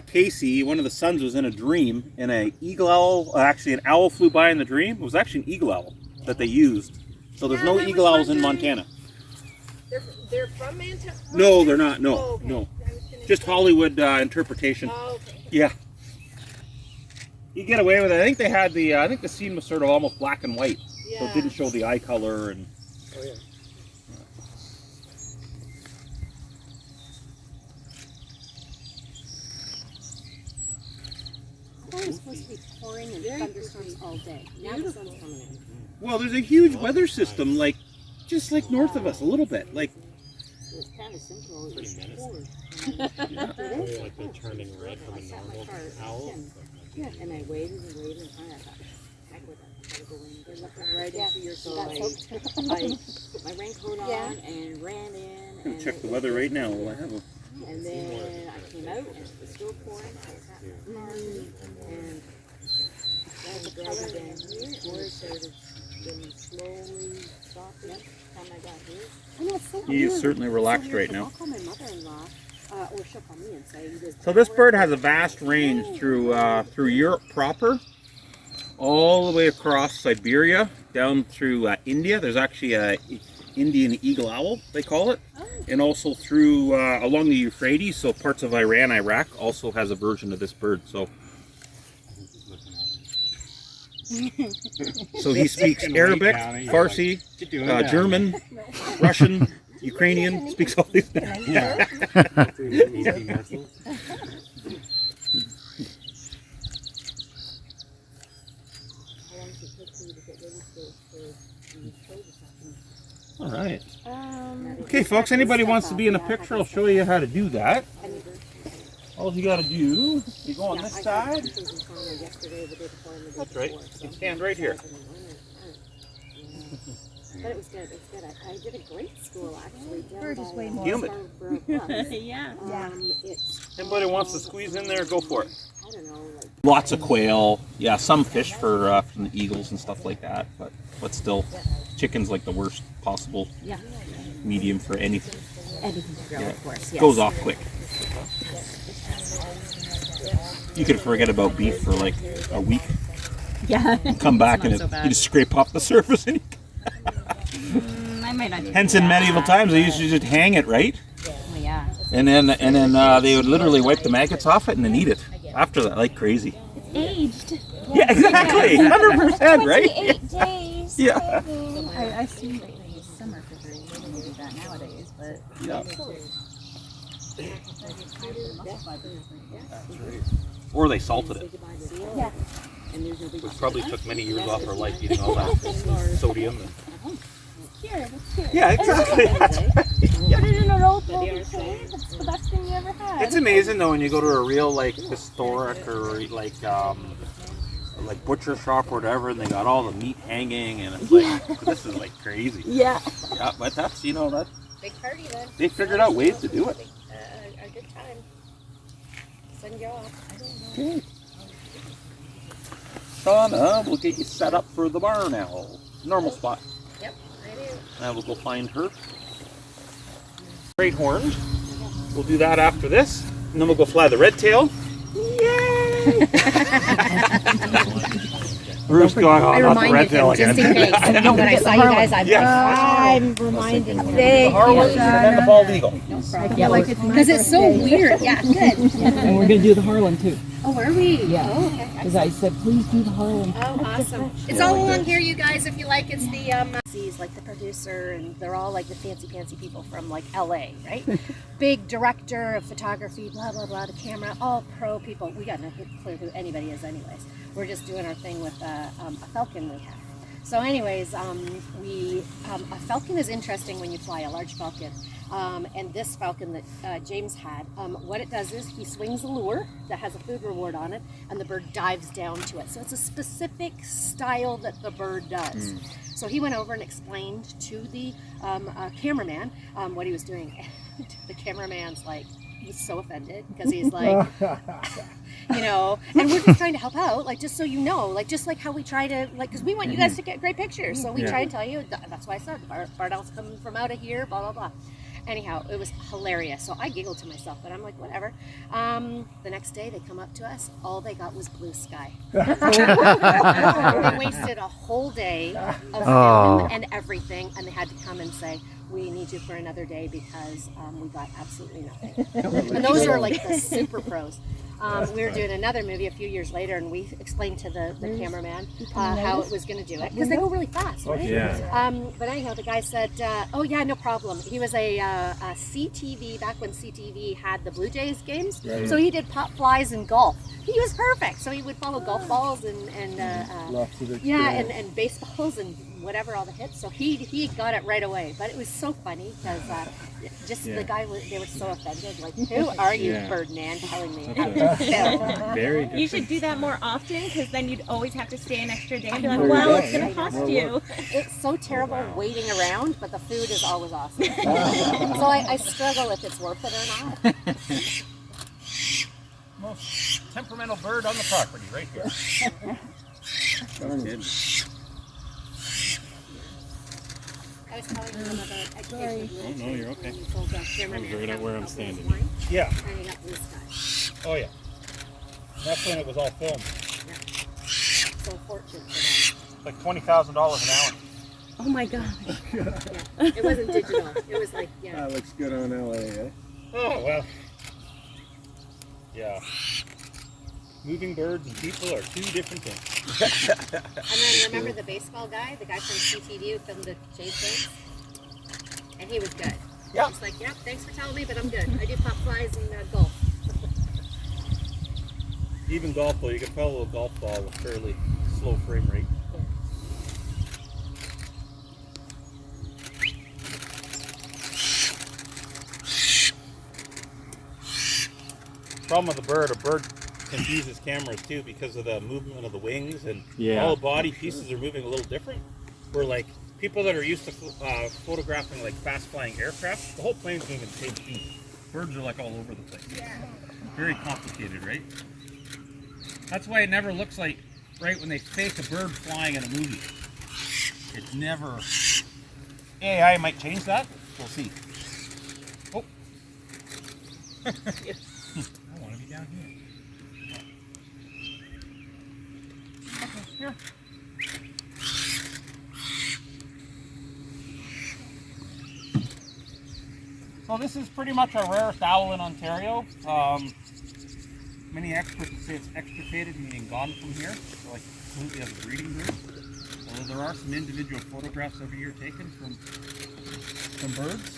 Casey, one of the sons, was in a dream, and an eagle owl, actually an owl flew by in the dream. It was actually an eagle owl that they used. So there's no eagle owls in Montana. They're from Montana? No, they're not. No, Oh, okay. no. I was gonna Just say- Hollywood interpretation. Oh, okay. Yeah. You get away with it. I think they had the. I think the scene was sort of almost black and white, so Yeah. it didn't show the eye color and. Oh, yeah. I thought it was supposed to be pouring and thunderstorms all day. Now the sun's coming in. Well, there's a huge weather system, like just like north of us, a little bit. Like It's kind of simple. It's poured. Like they're turning red from I a sat in my normal car owl. and I waited and waited and finally I thought, heck with it. I gotta go in. They're looking right into your soul. I put my raincoat on and ran in. I'm gonna And check it the was weather just- right now. While I have a. And then I came out and it was still pouring. I sat in the car and all the color down here. Boy started getting slowly softer. Time I got here. I know, it's so He is weird. certainly It's so relaxed weird, right 'cause now. I'll call my mother-in-law, or she'll call me and say, he does So this bird has a vast range through Europe proper, all the way across Siberia, down through India. There's actually a Indian eagle owl, they call it, and also through along the Euphrates. So parts of Iran, Iraq also has a version of this bird. So he speaks Arabic, Farsi, German, Russian, Ukrainian. Speaks all these. Yeah. Easy morsels. How long does it take for you to get ready for the show this afternoon? All right. Now, Okay, folks. Anybody wants to be in a picture? I'll show you how to do that. All you got to do, you go on this side. That's right. You can stand right here. But it was good. It's good. I did a great school actually. Bird is way more Humid. Yeah. It's Anybody wants to squeeze in there? Go for it. I don't know, like Lots of quail. Yeah, some fish for from the eagles and stuff like that. But still, chicken's like the worst possible Yeah. medium for anything. Anything to grow, of course. Yes. Goes off quick. You can forget about beef for like a week. Yeah. Come back It's and not so you bad. just scrape off the surface. And I might not do hence, in that. medieval times, they used to just hang it, right? Oh, yeah. And then they would literally wipe the maggots off it and then eat it after that, like crazy. Aged. Yeah, exactly. 100%, right? 28 days. Yeah. maybe. I see. Lately, summer fisheries, they don't do that nowadays, but Yeah. Yeah. Or they salted Say it, goodbye to seal. Yeah. And there's no big which probably took many years off her life eating all that sodium. And... Here, let's hear it. Yeah, exactly. Put it in a roll, But they are cage. saying- It's the best thing you ever had. It's amazing though when you go to a real like historic or like butcher shop or whatever, and they got all the meat hanging, and it's like this is like crazy. Yeah. Yeah, but that's that Big party then. they figured out ways to do it. A good time. Send you off. I don't know. Shauna, we'll get you set up for the barn owl. Normal spot. Yep, I do. Now we'll go find her. Great horned. We'll do that after this, and then we'll go fly the red tail. Yay! Bruce going on, not the red tail again. Just in case. When I saw you guys, I'm reminding you. The Harlan and then the bald eagle. because it's so weird. Yeah, good. and we're gonna do the Harlan too. Oh, are we? Yeah. Oh, okay. Because I said, please do the Harlan. Oh, awesome. It's all along here, you guys, if you like. It's the, he's like the producer, and they're all like the fancy people from like LA, right? Big director of photography, blah, blah, blah, the camera, all pro people. We got no clue who anybody is anyways. We're just doing our thing with a falcon we have. So anyways, a falcon is interesting when you fly a large falcon. And this falcon that James had, what it does is he swings a lure that has a food reward on it, and the bird dives down to it. So it's a specific style that the bird does. So he went over and explained to the cameraman what he was doing. The cameraman's like, he was so offended because he's like, you know, and we're just trying to help out, like, just so you know, like, just like how we try to, like, because we want you guys to get great pictures. So we try to tell you, that's why I said, barn owl's coming from out of here, blah, blah, blah. Anyhow, it was hilarious. So I giggled to myself, but I'm like, whatever. The next day they come up to us. All they got was blue sky. They wasted a whole day of film and everything, and they had to come and say, we need you for another day because we got absolutely nothing. And those are like the super pros. We were doing another movie a few years later, and we explained to the cameraman how it was going to do it, because they go really fast, right? Yeah. But anyhow, the guy said, oh yeah, no problem. He was a CTV, back when CTV had the Blue Jays games, so he did pop flies and golf. He was perfect, so he would follow golf balls and baseballs and whatever, all the hits. So he got it right away. But it was so funny because the guy they were so offended. Like, who are you, Birdman, telling me how to film? Very different. You should do that more often, because then you'd always have to stay an extra day and be like, well, it's going to cost you. It's so terrible waiting around, but the food is always awesome. So I struggle if it's worth it or not. Most temperamental bird on the property, right here. I was telling them about education. Oh, no, you're okay. I I figured out where I'm standing. Yeah. And they got blue sky. Oh yeah. That's when it was all filmed. So fortunate for them. Like $20,000 an hour. Oh my God. Yeah. It wasn't digital. It was like, yeah. That looks good on LA, eh? Oh well. Yeah. Moving birds and people are two different things. And then remember the baseball guy, the guy from CTV who filmed the Jays games? And he was good. Yeah. He's like, yeah, thanks for telling me, but I'm good. I do pop flies and golf. Even golf ball, you can follow a golf ball with fairly slow frame rate. Problem with a bird confuses cameras too because of the movement of the wings, and all the body pieces are moving a little different. Where like people that are used to photographing like fast flying aircraft, the whole plane's moving the same speed. Birds are like all over the place. Very complicated, right? That's why it never looks like, right, when they fake a bird flying in a movie. It's never... AI might change that. We'll see. Oh. I want to be down here. Okay, here. So this is pretty much our rarest owl in Ontario. Many experts say it's extirpated, meaning gone from here. So like completely as a breeding bird. So although there are some individual photographs every year taken from birds.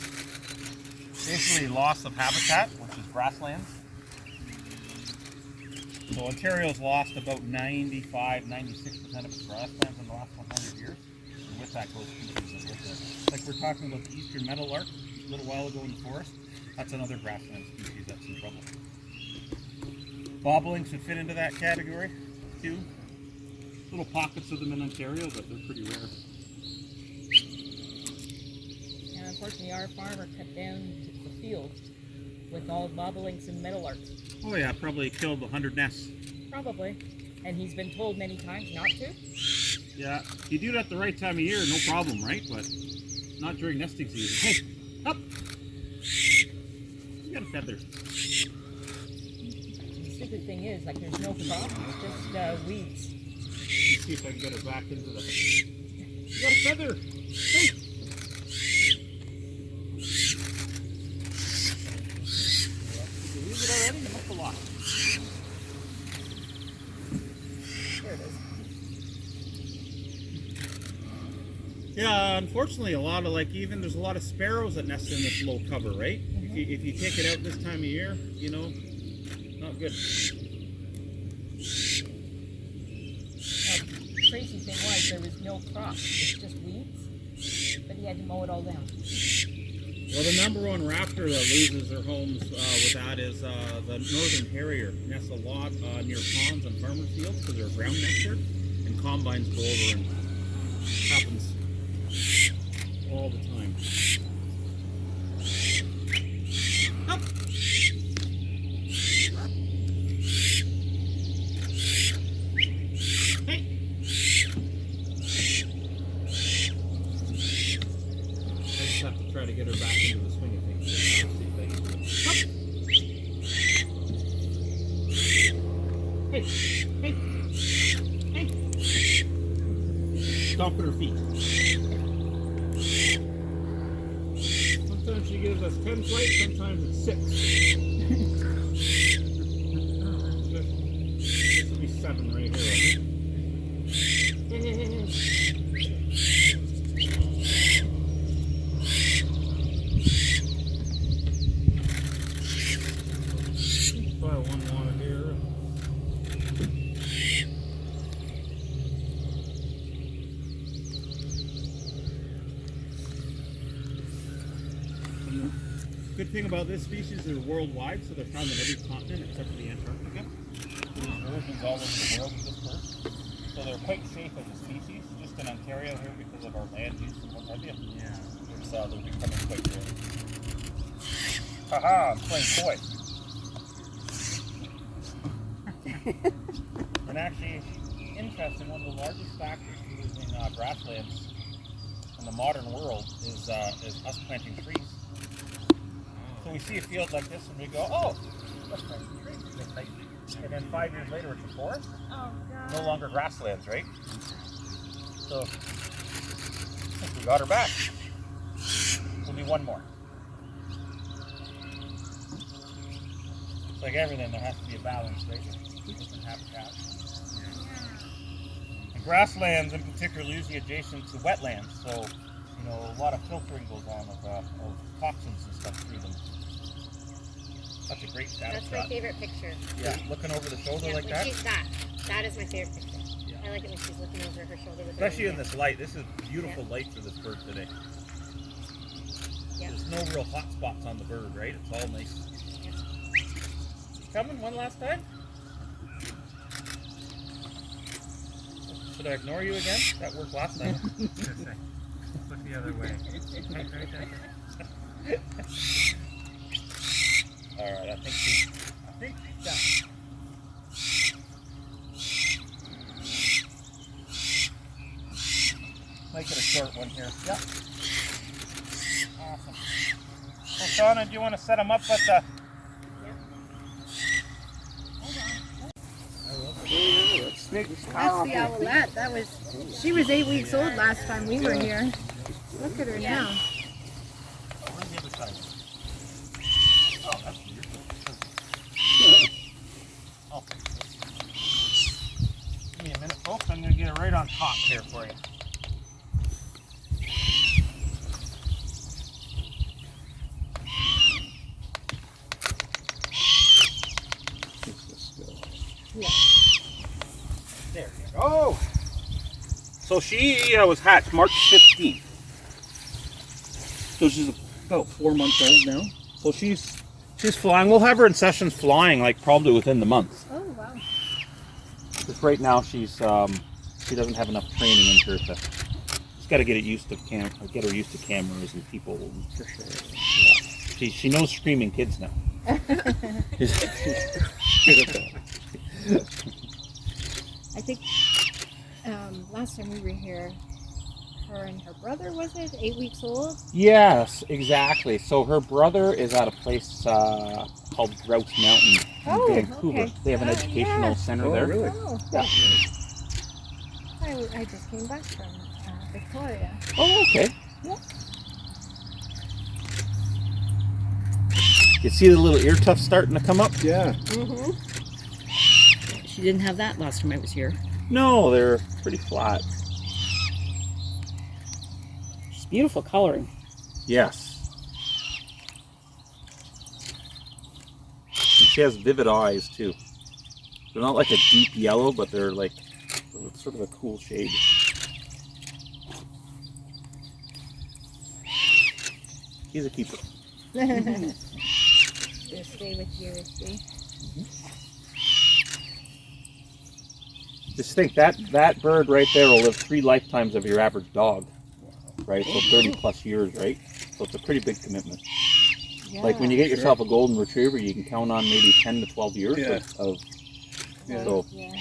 Basically loss of habitat, which is grasslands. So Ontario's lost about 95, 96% of its grasslands in the last 100 years. And with that goes species and with it. Like we're talking about the eastern meadowlark a little while ago in the forest. That's another grassland species that's in trouble. Bobolinks would fit into that category too. Little pockets of them in Ontario, but they're pretty rare. And unfortunately, our farmer cut down the field with all bobolinks and meadowlarks. Oh yeah, probably killed 100 nests. Probably. And he's been told many times not to. Yeah, you do it at the right time of year, no problem, right? But not during nesting season. Hey, up! You got a feather. The stupid thing is, like, there's no crop, it's just weeds. Let's see if I can get her back into the... You got a feather! Hey! Did you use it already? You must have lost. There it is. Yeah, unfortunately, a lot of there's a lot of sparrows that nest in this low cover, right? If you take it out this time of year, you know, not good. Crazy thing was, there was no crop, it's just weeds, but he had to mow it all down. Well, the number one raptor that loses their homes with that is the northern harrier. Nests a lot near ponds and farmer fields because they're a ground nester, and combines go over and happens all the time. Up. Hey. I just have to try to get her back into the swing of things. Hey, hey, hey. Stomping her feet. Sometimes she gives us 10 flights, sometimes it's 6. This will be 7 right here. Probably one more here. Good thing about this species, they're worldwide, so they're found in every continent except for the Antarctica. There's versions all over the world of this bird. So they're quite safe as a species, just in Ontario here because of our land use and what have you. Yeah. They're becoming quite rare. Haha, I'm playing toy. And actually, interesting, one of the largest factors for losing grasslands in the modern world is us planting trees. So we see a field like this and we go, oh, let's plant some trees. And then 5 years later it's a forest. Oh, God. No longer grasslands, right? So I think we got her back. We'll do one more. It's like everything, there has to be a balance, right? Different habitats. And grasslands in particular are usually adjacent to wetlands, so you know a lot of filtering goes on of toxins and stuff through them. That's a great status That's my shot. favorite picture. Yeah, looking over the shoulder Yeah, like when that. she's that is my favorite picture. I like it when she's looking over her shoulder with Especially her in this light. This is beautiful light for this bird today. Yeah. There's no real hot spots on the bird, right? It's all nice. Coming one last time? Should I ignore you again? That worked last time. Look the other way. Alright, I think she's done. Make it a short one here. Yep. Awesome. So Shauna, do you want to set them up with the... That's the owlette. She was 8 weeks old last time we were here. Look at her now. Where's the other side? Oh, that's beautiful. Oh. Give me a minute, folks. I'm going to get it right on top here for you. So she was hatched March 15th. So she's about 4 months old now. So she's flying. We'll have her in sessions flying like probably within the month. Oh, wow. Because right now she doesn't have enough training in her to. She's got to get used to cameras and people. For sure. Yeah. She knows screaming kids now. I think last time we were here, her and her brother, was it 8 weeks old? Yes, exactly. So her brother is at a place called Grouse Mountain in Vancouver. Okay. They have an educational center there. Really? Oh, Yeah. I just came back from Victoria. Oh, okay. Yeah. You see the little ear tufts starting to come up? Yeah. Mm-hmm. She didn't have that last time I was here. No, they're pretty flat. She's beautiful coloring. Yes. And she has vivid eyes too. They're not like a deep yellow, but they're like sort of a cool shade. He's a keeper. Just stay with you, see? Just think that bird right there will live 3 lifetimes of your average dog, right? So 30 plus years, right? So it's a pretty big commitment. Yeah. Like when you get yourself a golden retriever, you can count on maybe 10 to 12 years Yeah. of Yeah. so. Yeah.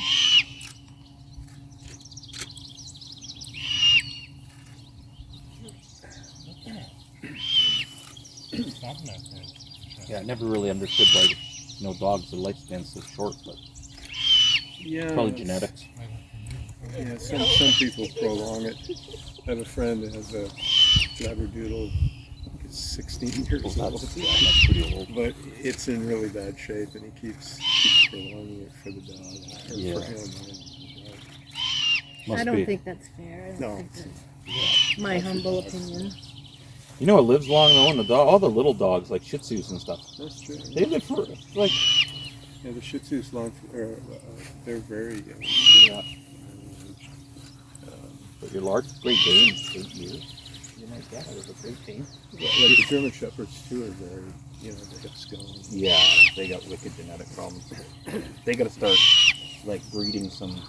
Yeah, I never really understood why dogs their lifespan's so short, but Yeah. probably genetics. Yeah, some people prolong it. I have a friend that has a Labradoodle. I think it's 16 years old. That's pretty old. But it's in really bad shape, and he keeps prolonging it for the dog. Or Yeah. for him. Must I don't be. think that's fair. I don't No. think that's my humble opinion. You know what lives long though? And all the little dogs like Shih Tzus and stuff. That's true. They live for like Yeah, the Shih Tzus they're very young. yeah. But your large Great Danes, 8 years. You might get it as a Great Dane. Like the German Shepherds too are very, the hips going. Yeah, they got wicked genetic problems. They got to start like breeding some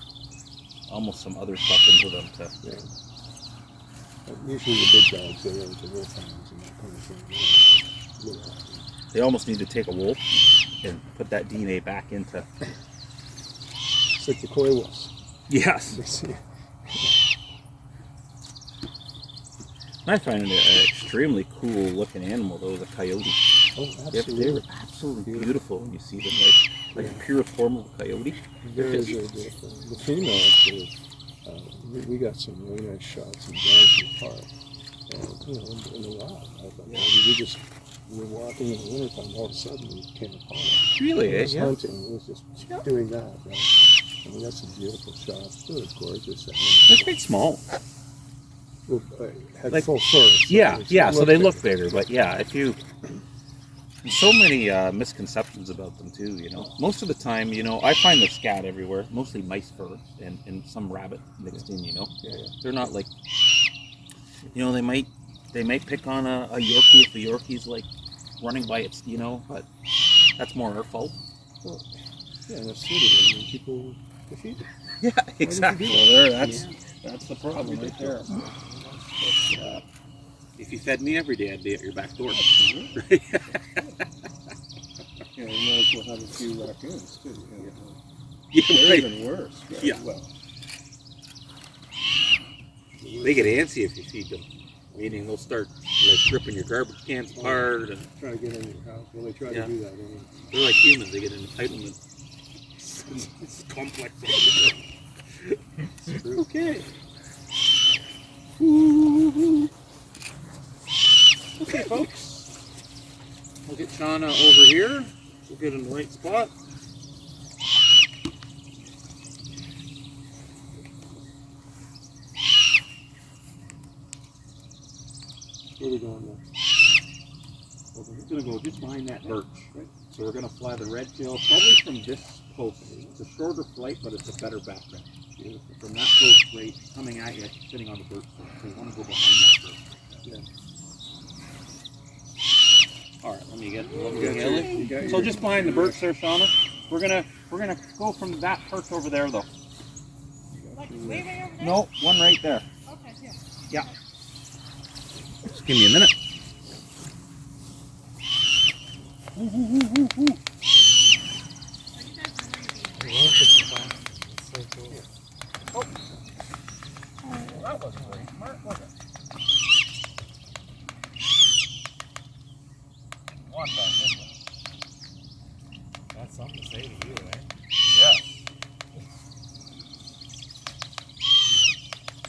other stuff into them to. Usually the big dogs, they are the wolfhounds and that kind of thing. They almost need to take a wolf and put that DNA back into. It's like the coy wolves. Yes. I find it an extremely cool looking animal though, the coyote. Oh, They were absolutely beautiful when you see them, like a pure form of a coyote. Very, very beautiful. The females, we got some really nice shots and dogs in the park. And, in the wild. I thought, we were walking in the wintertime, all of a sudden we came upon it. Really, It was yeah. hunting, it was just doing that, right? And we got some beautiful shots. It was gorgeous. They're quite small. Had Like- full fur. So Yeah, it yeah. So looked they big. look bigger, but yeah, if you. There's so many misconceptions about them too. Most of the time, I find their scat everywhere. Mostly mice fur and some rabbit mixed in. Yeah. They're not like. They might pick on a Yorkie if the Yorkie's like running by its. But that's more our fault. Well, yeah, and that's suited. I mean, people defeat it. Yeah, exactly. Well, that's the problem right there. If you fed me every day, I'd be at your back door. Yeah, you might as well have a few raccoons too. Yeah, They're right. even worse. Right? Yeah. Well, They get antsy if you feed them. Meaning they'll start like ripping your garbage cans apart, and try to get in your house. Well, they try Yeah. to do that. Don't they? they're like humans. They get an entitlement. It's complex. Okay. Okay, folks. We'll get Shauna over here. We'll get in the right spot. Where are we going next? Well, we're going to go just behind that birch. Right? So we're going to fly the red tail probably from this post. It's a shorter flight, but it's a better background. Beautiful. From that close right coming at you, sitting on the birch stump. So you want to go behind that birch. Yeah. All right, let me get You got So your- just behind the birch there, Shauna. We're gonna go from that perch over there though. Like way over there? No, one right there. Okay, here. Yeah. Just give me a minute. That wasn't very smart, was it? Want that, didn't you? That's something to say to you, eh? Yes.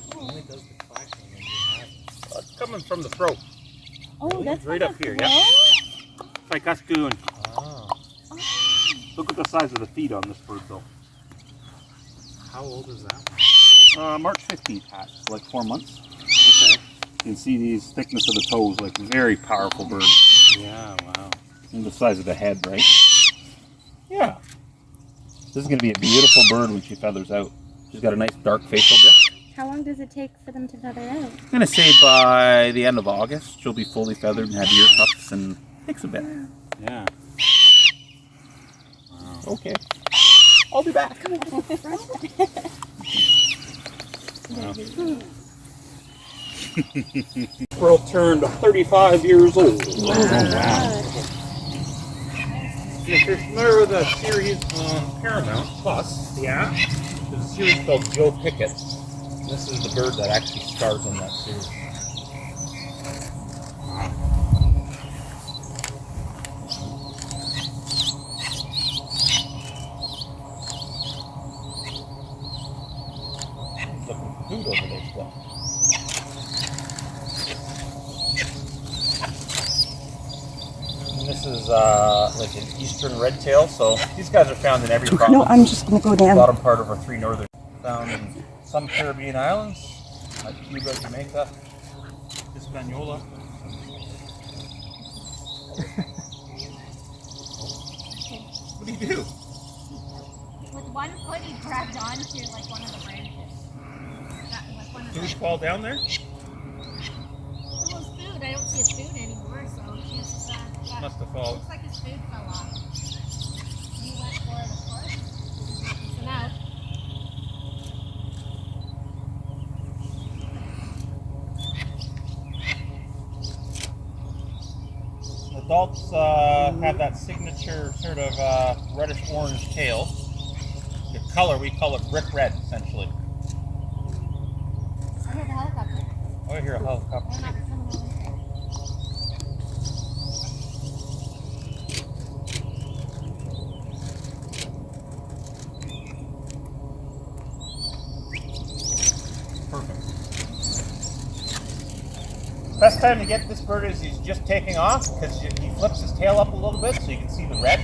It only does the clacking when you have it. It's coming from the throat. Oh, that's Right up here, yeah. It's like us doing. Oh. Look at the size of the feet on this bird though. How old is that one? March 15th hatched, like 4 months. Okay. You can see these thickness of the toes, like very powerful bird. Yeah, wow. And the size of the head, right? Yeah. This is going to be a beautiful bird when she feathers out. She's got a nice dark facial disc. How long does it take for them to feather out? I'm going to say by the end of August, she'll be fully feathered and have ear tufts, and takes a bit. Yeah. Okay. I'll be back. Squirrel turned 35 years old. If you're familiar with the series on Paramount Plus, yeah, there's a series called Joe Pickett. This is the bird that actually stars in that series. He's looking for food over there still. And this is like an eastern red tail, so these guys are found in every province. No, I'm just gonna go down. Bottom part of our 3 northern. Found in some Caribbean islands, like Cuba, Jamaica, Hispaniola. What do you do? With one foot, he grabbed onto like one of the branches. Like one of Food fall down there? It was food. I don't see his food anymore, so chances are. Must have fallen. Looks like his food fell off. He went for it, of course. So now. Adults have that signature sort of reddish-orange tail. The color, we call it brick red, essentially. I heard the helicopter. Oh, I hear a helicopter. They're not coming over here. Perfect. Best time to get this bird is he's just taking off, because he flips his tail up a little bit so you can see the red.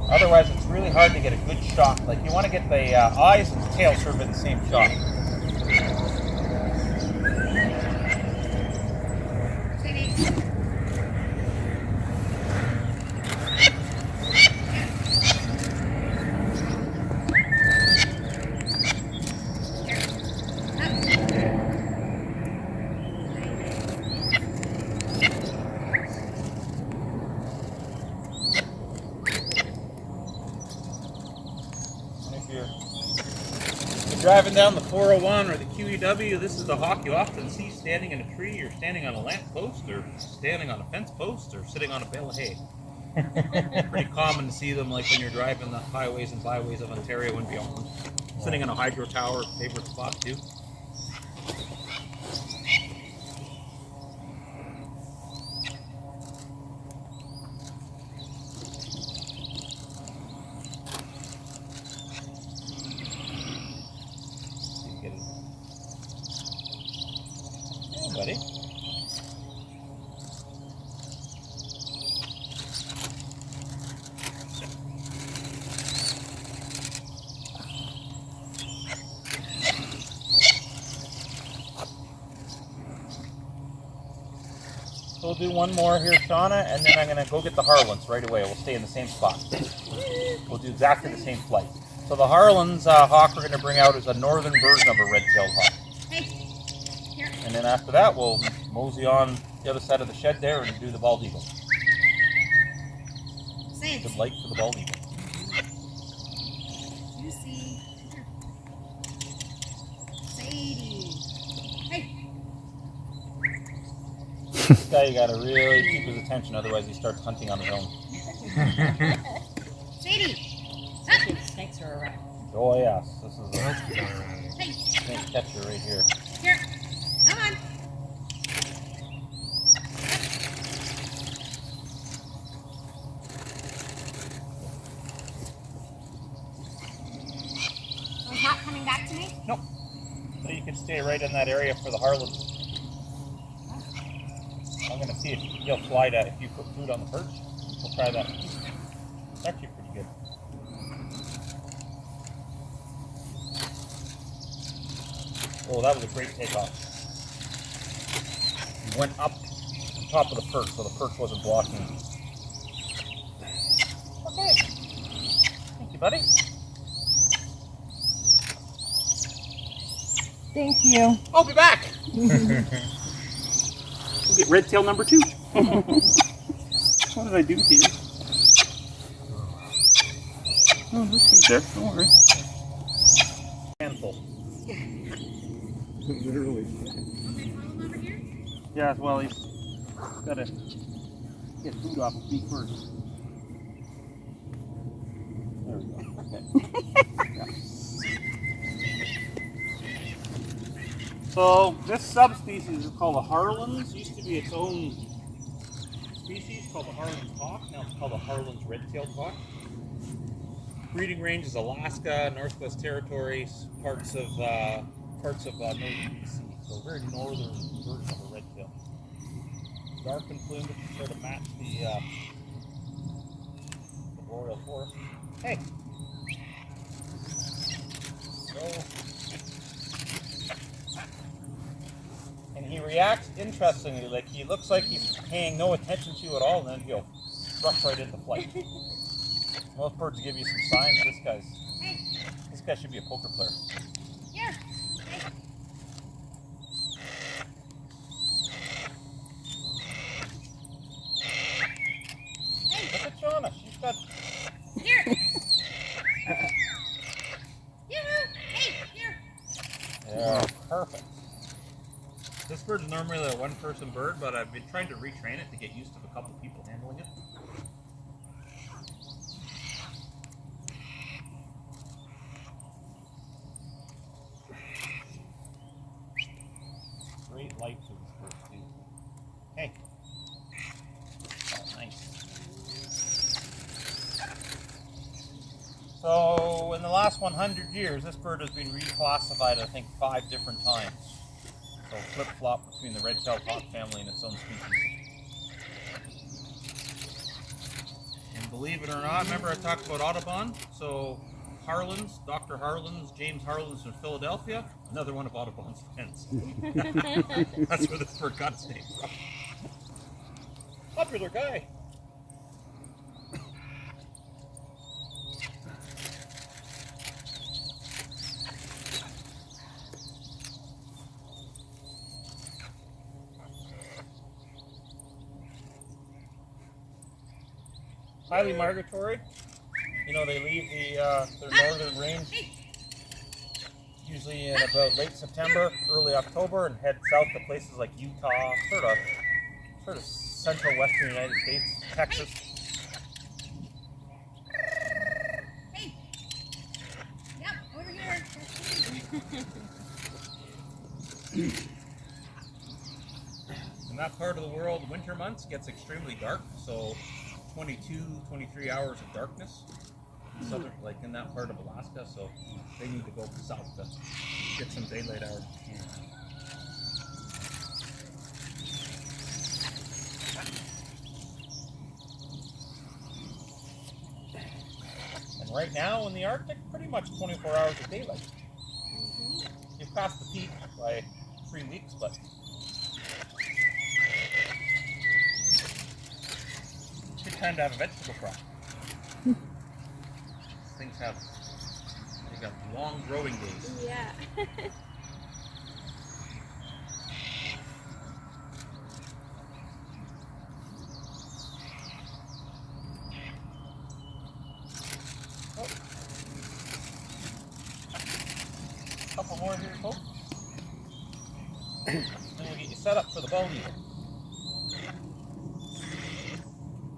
Otherwise, it's really hard to get a good shot. Like, you want to get the eyes and the tail sort of in the same shot. If you're driving down the 401 or the QEW, this is the hawk you often see standing in a tree, or standing on a lamp post, or standing on a fence post, or sitting on a bale of hay. Pretty common to see them, like when you're driving the highways and byways of Ontario and beyond. Sitting on a hydro tower, favorite spot too. Hey, buddy. So we'll do one more here, Shauna, and then I'm going to go get the Harwins right away. We'll stay in the same spot. We'll do exactly the same flight. So the Harlan's hawk we're going to bring out is a northern version of a red-tailed hawk. Hey, here. And then after that, we'll mosey on the other side of the shed there and do the bald eagle. Say it. Good light for the bald eagle. Juicy. Here. Sadie. Hey. This guy, you got to really keep his attention, otherwise he starts hunting on his own. Sadie. Snakes are around. Oh yes, this is a Hey. snake catcher right here. Here. Come on. Was Hot coming back to me? Nope. So you can stay right in that area for the Harlan's. I'm going to see if he'll fly that if you put food on the perch. We'll try that. It's actually pretty good. Oh, that was a great takeoff. He went up on top of the perch, so the perch wasn't blocking. Okay. Thank you, buddy. Thank you. I'll be back. We'll get red tail number 2. What did I do to you? Oh, this is there. Don't worry. Handful. Literally. Yeah, well, he's got to get food off his beak first. There we go. Okay. Yeah. So this subspecies is called a Harlan's. Used to be its own species called the Harlan's hawk. Now it's called the Harlan's red-tailed hawk. Breeding range is Alaska, Northwest Territories, parts of northern BC. So a very northern version of a red tail. Dark and plumage to sort of match the boreal forest. Hey. So, and he reacts interestingly, like he looks like he's paying no attention to you at all, and then he'll rush right into flight. Most birds give you some signs. This guy should be a poker player. Here. Look at Shauna. She's got. Here. Hey, here. Yeah, perfect. This bird's normally a one-person bird, but I've been trying to retrain it to get used to a couple people handling it. Great light for this bird too. Hey. Oh, nice. So, in the last 100 years, this bird has been reclassified, I think, 5 different times. So, flip-flop between the red-tailed hawk family and its own species. And believe it or not, remember I talked about Audubon? So, Harlan's, Dr. Harlan's, James Harlan's in Philadelphia, another one of Audubon's friends. That's where this bird got its name from. Popular guy. Highly migratory. You know, they leave their northern range usually in about late September, early October, and head south to places like Utah, sort of central western United States, Texas. Hey. Yep, over here. In that part of the world, winter months gets extremely dark, so 22, 23 hours of darkness. Southern, like in that part of Alaska, so they need to go south to get some daylight hours. And right now in the Arctic, pretty much 24 hours of daylight. You've passed the peak by 3 weeks, but good time to have a vegetable crop. Things have got long growing days. Yeah. Couple more here, folks. Then we'll get you set up for the bald eagle.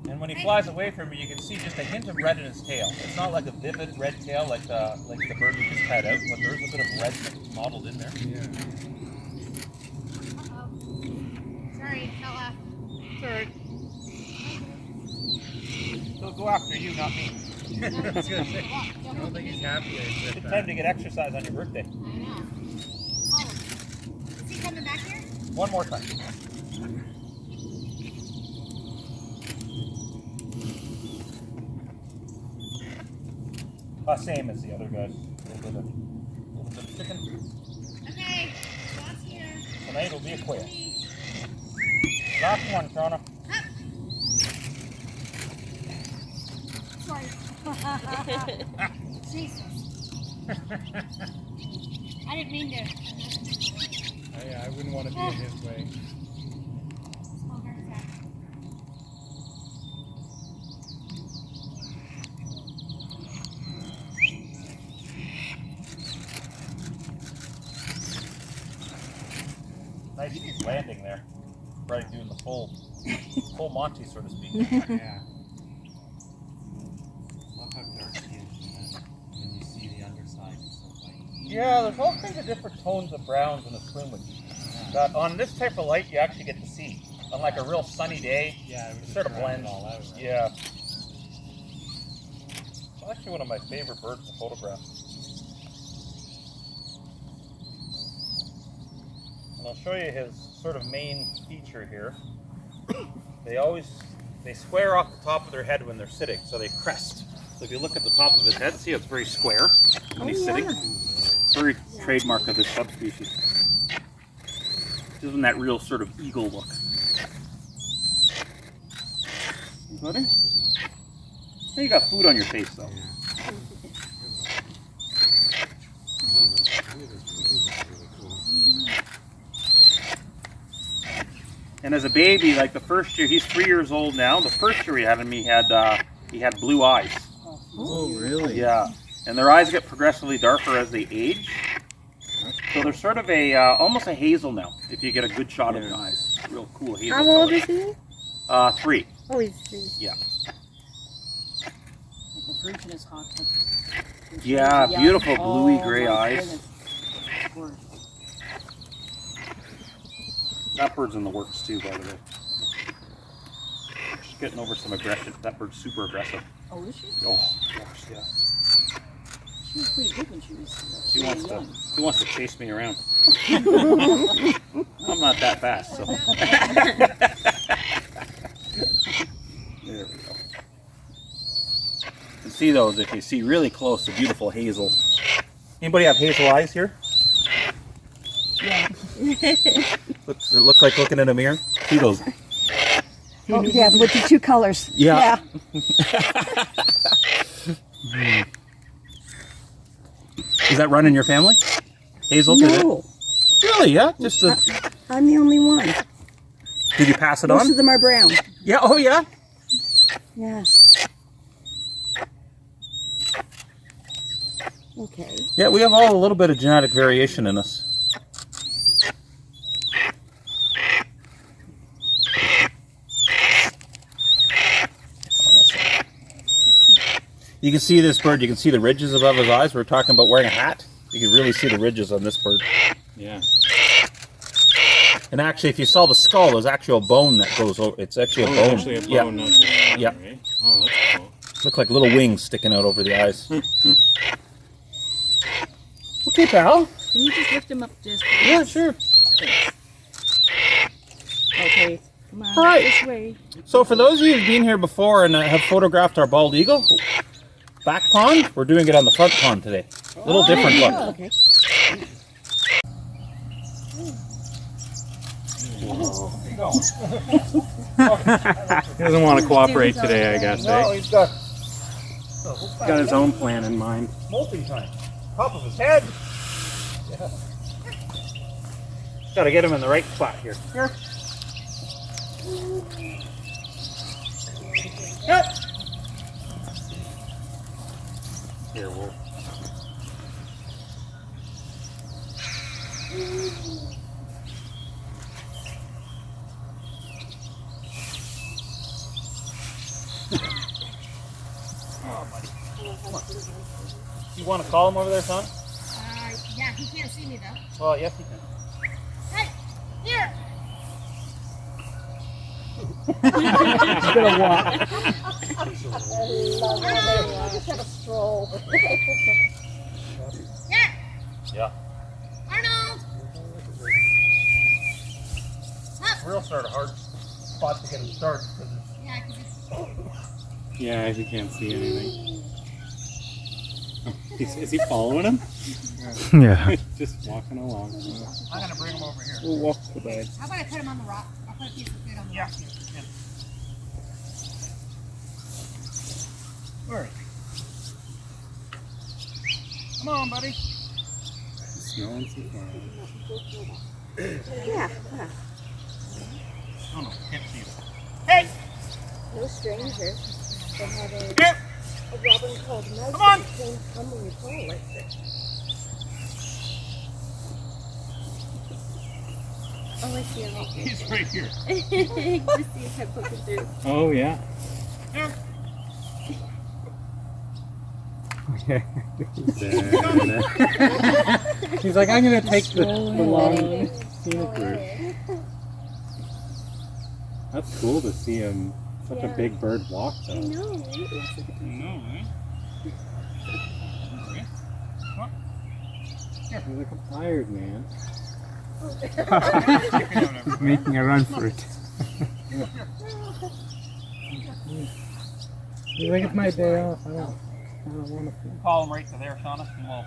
And when he flies away from you, you can see just a hint of red in his tail. It's not like a vivid red tail like the bird we just had out, but there's a bit of red mottled in there. Yeah. Sorry, fella. Sorry. He'll go after you, not me. I was gonna say, I don't think he's happy with Good that. time to get exercise on your birthday. I know. Oh, is he coming back here? One more time. Same as the other guys. A little bit of chicken. Okay, God's here. Tonight will be a quail. Last one, Shona. Sorry. Jesus. I didn't mean to. Yeah, I wouldn't want to be in his way. Small heart attack. Nice landing there. Right, doing the full Monty, so to speak. Yeah. Love how dark he is when you see the underside. It's so white. Yeah, there's all kinds of different tones of browns in the plumage. That on this type of light you actually get to see. On like a real sunny day, Yeah, it sort of blends. all out. Right? Yeah. It's actually one of my favorite birds to photograph. And I'll show you his sort of main feature here. They square off the top of their head when they're sitting, so they crest. So if you look at the top of his head, see how it's very square when he's sitting? Very trademark of this subspecies. Gives him that real sort of eagle look. You got it? Now you got food on your face though. And as a baby, like the first year, he's 3 years old now. The first year we had him, he had blue eyes. Oh, really? Yeah, and their eyes get progressively darker as they age. So they're sort of almost a hazel now. If you get a good shot of the eyes, real cool hazel. How old is he? 3. Oh, he's 3. Yeah. The virgin is hot. Yeah, Young. beautiful bluey Oh, gray my eyes. goodness. Gorgeous. That bird's in the works too, by the way. Just getting over some aggression. That bird's super aggressive. Oh, is she? Oh, gosh, yeah. She was pretty good when she was He really wants young. to chase me around. I'm not that fast, so. There we go. You can see those if you see really close, the beautiful hazel. Anybody have hazel eyes here? Yeah. Does it look like looking in a mirror? See those? Oh, yeah, with the 2 colors. Yeah. Is that run in your family? Hazel? No, Really? Yeah. Just I'm the only one. did you pass it Most on? of them are brown. Yeah. Oh yeah. Yeah. Okay. Yeah. We have all a little bit of genetic variation in us. You can see this bird. You can see the ridges above his eyes. We were talking about wearing a hat. You can really see the ridges on this bird. Yeah. And actually, if you saw the skull, there's actually a bone that goes over. It's actually a bone. Actually a bone, Yeah. not just a Yeah. right? Oh, that's cool. Look like little wings sticking out over the eyes. Okay, pal. Can you just lift him up just? Yeah, sure. Okay. Come on. All right. This way. So for those of you who've been here before and have photographed our bald eagle, back pond, we're doing it on the front pond today. A little different look. Okay. He doesn't want to cooperate today, I guess, No, eh? he's got Got his own plan in mind. molting time. top of his head. Yeah. Gotta get him in the right spot here. Here. Yep. Here, we'll. Oh, buddy. Come on. You want to call him over there, son? Yeah, he can't see me though. Well, yes, he can. Hey, here. He's gonna walk. Arnold, just have a stroll. Here, Yeah. Arnold. Real sort of hard spot to get him started because Yeah, 'cause it's Yeah, he can't see anything. Is he following him? Yeah. Just walking along. I'm gonna bring him over here. We'll walk the bag. How about I put him on the rock? I'll put a piece of food on the rock here. Where is he? Come on, buddy. Smelling some flowers. Yeah. Oh no, can't see you. Hey! No stranger. They had Here! a robin called Mouse. Come on! That came tumbling home like this. Oh, I see him right here. He's right here. Just see his head poking through. Oh, yeah. Here. He's like, I'm going to take the long scenic route. That's cool to see him, such a big bird walk, though. I know, right? No, man. He's like, I'm tired, man. Making a run for it. He's like, it's my day off. I don't want to. Call him right to there, Shauna, and we'll.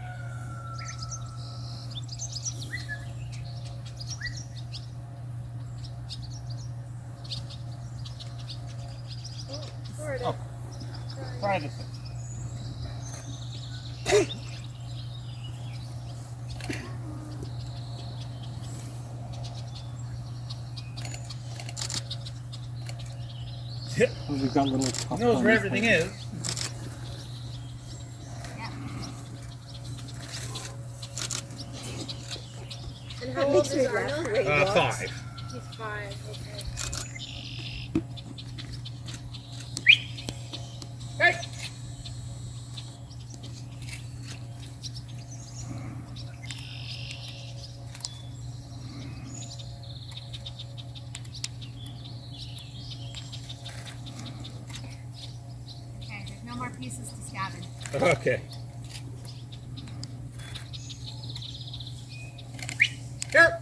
Sort Oh. of. Try this. We've got little He knows where everything is. And how old is Arnold? 5. He's 5, okay. Hey! okay. There's no more pieces to scavenge. Okay. Here!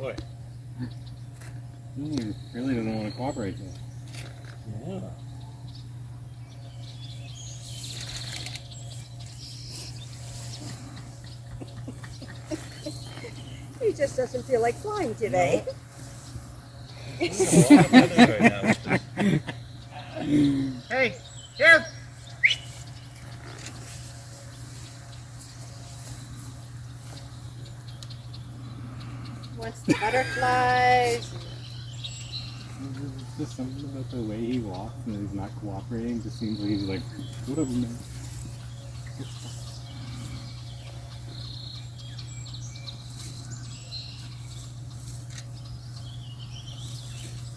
Wait. He really doesn't want to cooperate yet. Yeah. He just doesn't feel like flying today. Hey, here! Wants the butterflies. It's just something about the way he walks and he's not cooperating. Just seems like he's like, whatever, man.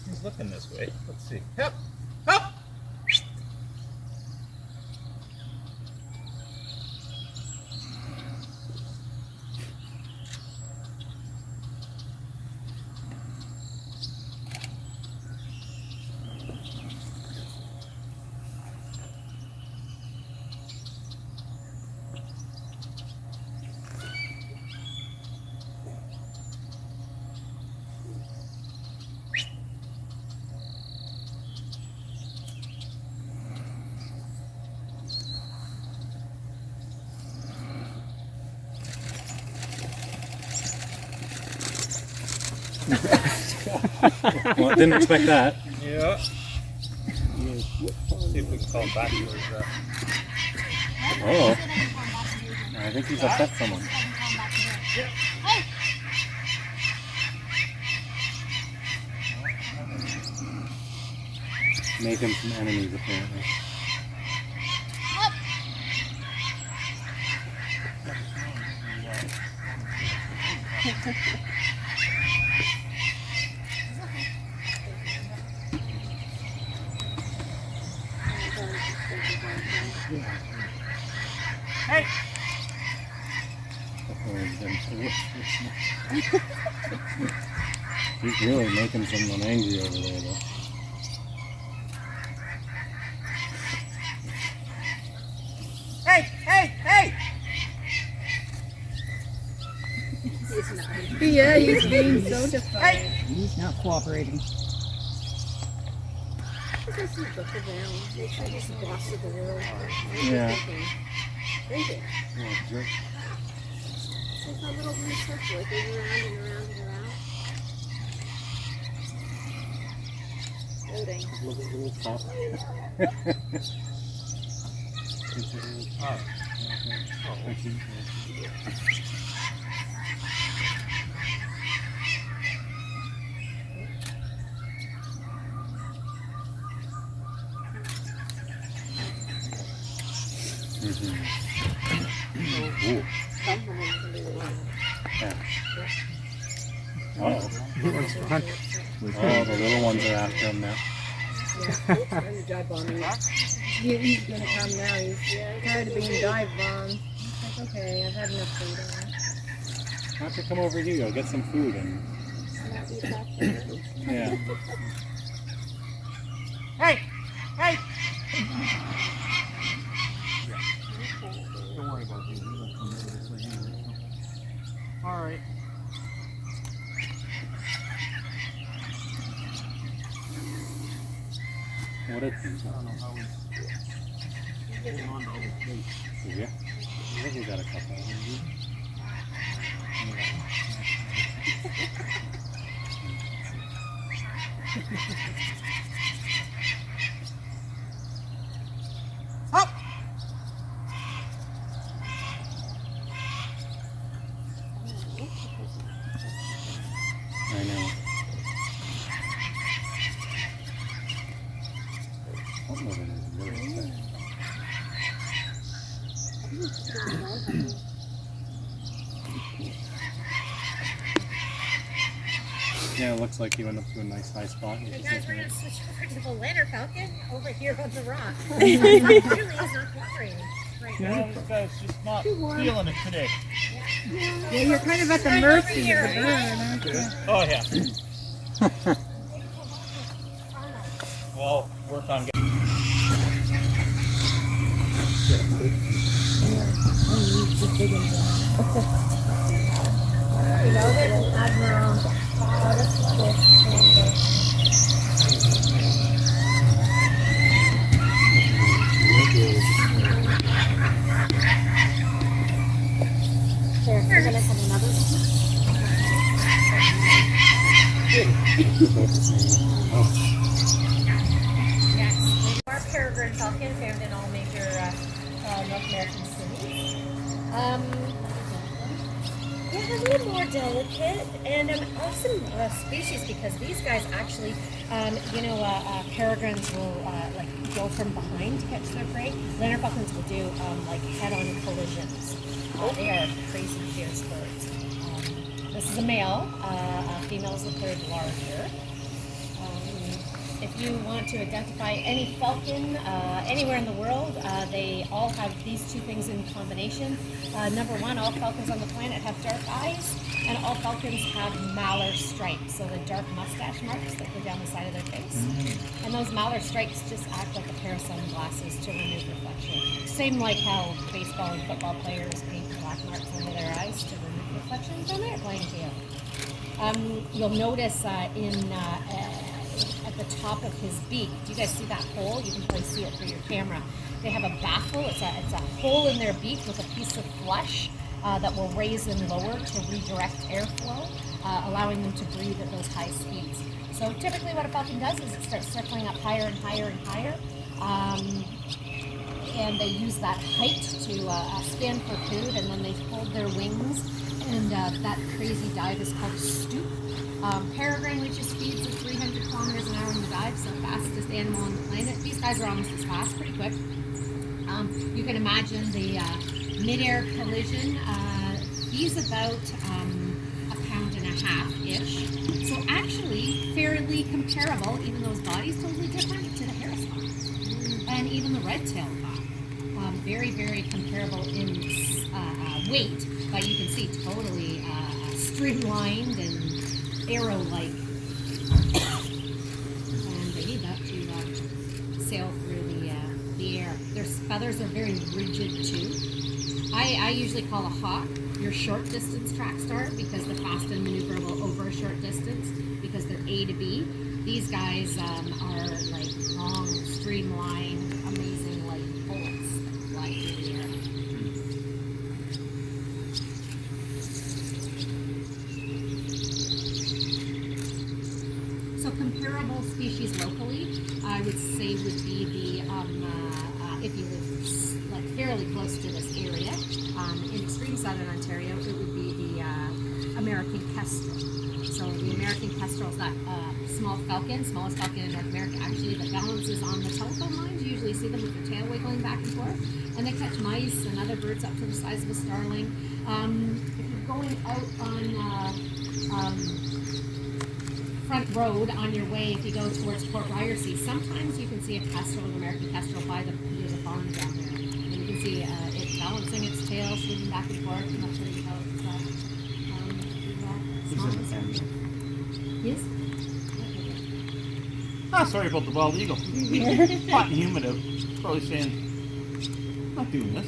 He's looking this way. Let's see. Yep. Up! Well, didn't expect that. Yeah. See if we can call him back to his, Oh. I think he's upset someone. Make him some enemies, apparently. Hey! He's really making someone angry over there, though. Hey! Hey! Hey! Yeah, he's being so defiant. He's not cooperating. Just look around. Make sure he's the boss of the world. Yeah. Thinking. Yeah, jerk. It's like a little blue circle. It goes around and around and around. Loading. Little top. Ooh. Yeah. Oh, the little ones are after him now. He's gonna come now. He's tired of being dive bombed. It's like, okay, I've had enough food. Why don't you come over here? I'll get some food and. Yeah. Hey! Hey! Don't worry about it. All right. What is this? I don't know how he's getting on to other places. Yeah. I think we got a couple of them. Up! I know. Some of it is really upset. Yeah, it looks like he went up to a nice high spot. Hey guys, we're gonna switch over to the Lantern Falcon over here on the rock. It really is not cooperating right now. This guy's just not feeling it today. Yeah, you're kind of at the mercy of the bird, aren't you? Oh, yeah. Well, work on getting. You know, there's an admiral. Oh, this is Here, we're gonna have another Yes, our peregrine falcon found in all major North American cities. They're a little more delicate and an awesome species because these guys actually, peregrines will like go from behind to catch their prey. Lantern falcons will do like head-on collisions. They are crazy fierce birds. This is a male. Females look very larger. If you want to identify any falcon anywhere in the world, they all have these two things in combination. Number one, all falcons on the planet have dark eyes, and all falcons have malar stripes, so the dark mustache marks that go down the side of their face. And those malar stripes just act like a pair of sunglasses to remove reflection. Same like how baseball and football players paint black marks under their eyes to remove reflection from their playing field. You'll notice at the top of his beak. Do you guys see that hole? You can probably see it through your camera. They have a baffle. It's a hole in their beak with a piece of flesh that will raise and lower to redirect airflow, allowing them to breathe at those high speeds. So typically what a falcon does is it starts circling up higher and higher and higher. And they use that height to scan for food, and then they fold their wings, and that crazy dive is called a stoop. Peregrine reaches speeds of 300 kilometers an hour in the dive, so fastest animal on the planet. These guys are almost as fast, pretty quick. You can imagine the mid-air collision. He's about 1.5 pounds-ish. So actually fairly comparable, even though his body's totally different, to the Harris hawk. And even the red-tailed hawk. Very, very comparable in weight, but you can see totally streamlined and arrow-like. And they need that to sail through the air. Their feathers are very rigid too. I usually call a hawk your short distance track star because they're fast and maneuverable over a short distance because they're A to B. These guys are like long, streamlined, amazing like bullets that fly through the air. So comparable species locally, I would say would be the, if you live like fairly close to this area, in extreme southern Ontario, it would be the American kestrel. So the American kestrel is that small falcon, smallest falcon in North America actually, that balances on the telephone lines. You usually see them with their tail wiggling back and forth. And they catch mice and other birds up to the size of a starling. If you're going out on Front Road on your way, if you go towards Port Ryerson, sometimes you can see a kestrel, an American kestrel, by there's a barn down there. And you can see it balancing its tail, swinging back and forth, and that's really how it's Yes? Ah, sorry about the bald eagle. Hot and humid out. Probably saying, I'm not doing this.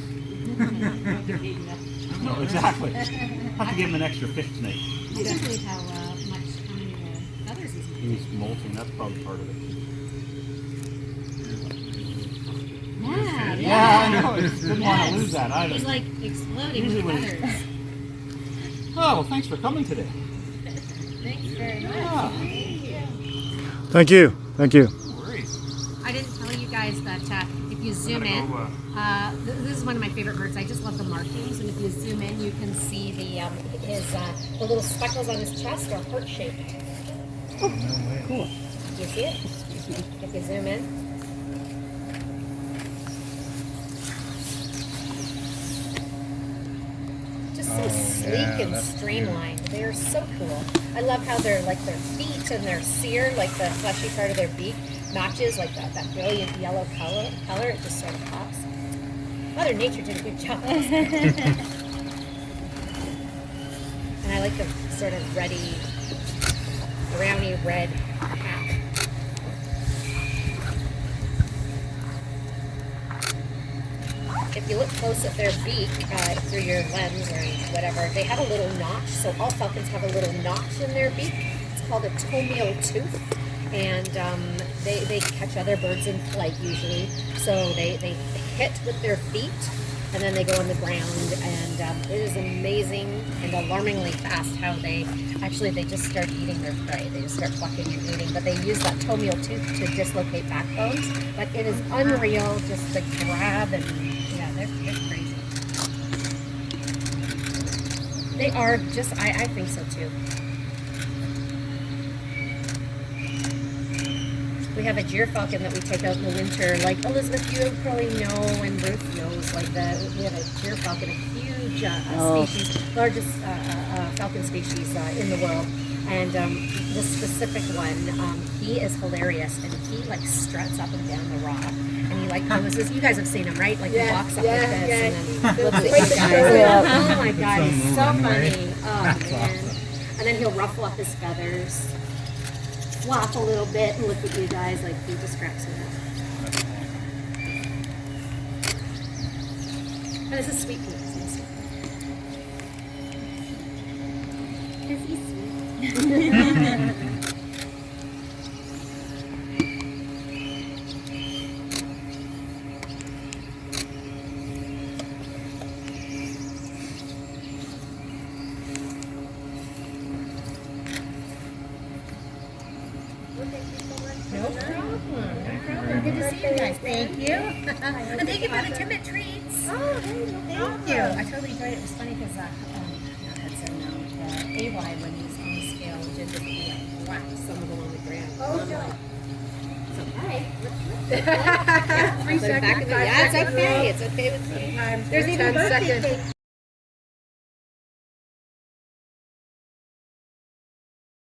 No, exactly. Have to give him an extra fish tonight. I can't believe how many feathers he's making. He's molting, that's probably part of it. Yeah, I know. It's didn't want to lose that either. He's like exploding Usually with when- feathers. Oh, well, thanks for coming today. Thanks very much. Yeah. Thank you. Thank you. No worries. I didn't tell you guys that if you zoom in, this is one of my favorite birds. I just love the markings, and if you zoom in, you can see the little speckles on his chest are heart shaped. Cool. Do you see it? If you zoom in. Just so sleek and streamlined. They're so cool. I love how their feet and their cere, like the fleshy part of their beak, matches like that brilliant yellow color. It just sort of pops. Mother Nature did a good job. And I like the sort of ruddy, browny red hat. If you look close at their beak through your lens or whatever, they have a little notch. So all falcons have a little notch in their beak. It's called a tomial tooth. And they catch other birds in flight usually. So they hit with their feet and then they go on the ground. And it is amazing and alarmingly fast how they just start eating their prey. They just start plucking and eating. But they use that tomial tooth to dislocate backbones. But it is unreal just to grab and they're crazy. They are just, I think so too. We have a gyrfalcon that we take out in the winter. Like Elizabeth, you probably know, and Ruth knows, we have a gyrfalcon, a huge species, largest falcon species in the world. And this specific one, he is hilarious, and he like struts up and down the rock, and he like promises. You guys have seen him, right? Like he walks up like this, and then he looks at you guys. Oh my god, he's so funny. Oh man! And then he'll ruffle up his feathers, flop a little bit, and look at you guys like he just cracks me up. And this is Sweet Pea. Is he sweet? No problem. Good to see you guys. Thank you. And thank you for the timid treats. Oh, thank you. I totally enjoyed it. It was funny because Hudson, AY, when he was on the scale, did just like whack some of them on the ground. Oh, no. It's okay. 3 seconds. Yeah, it's okay. It's okay with me. There's even 10 birthday seconds. cake.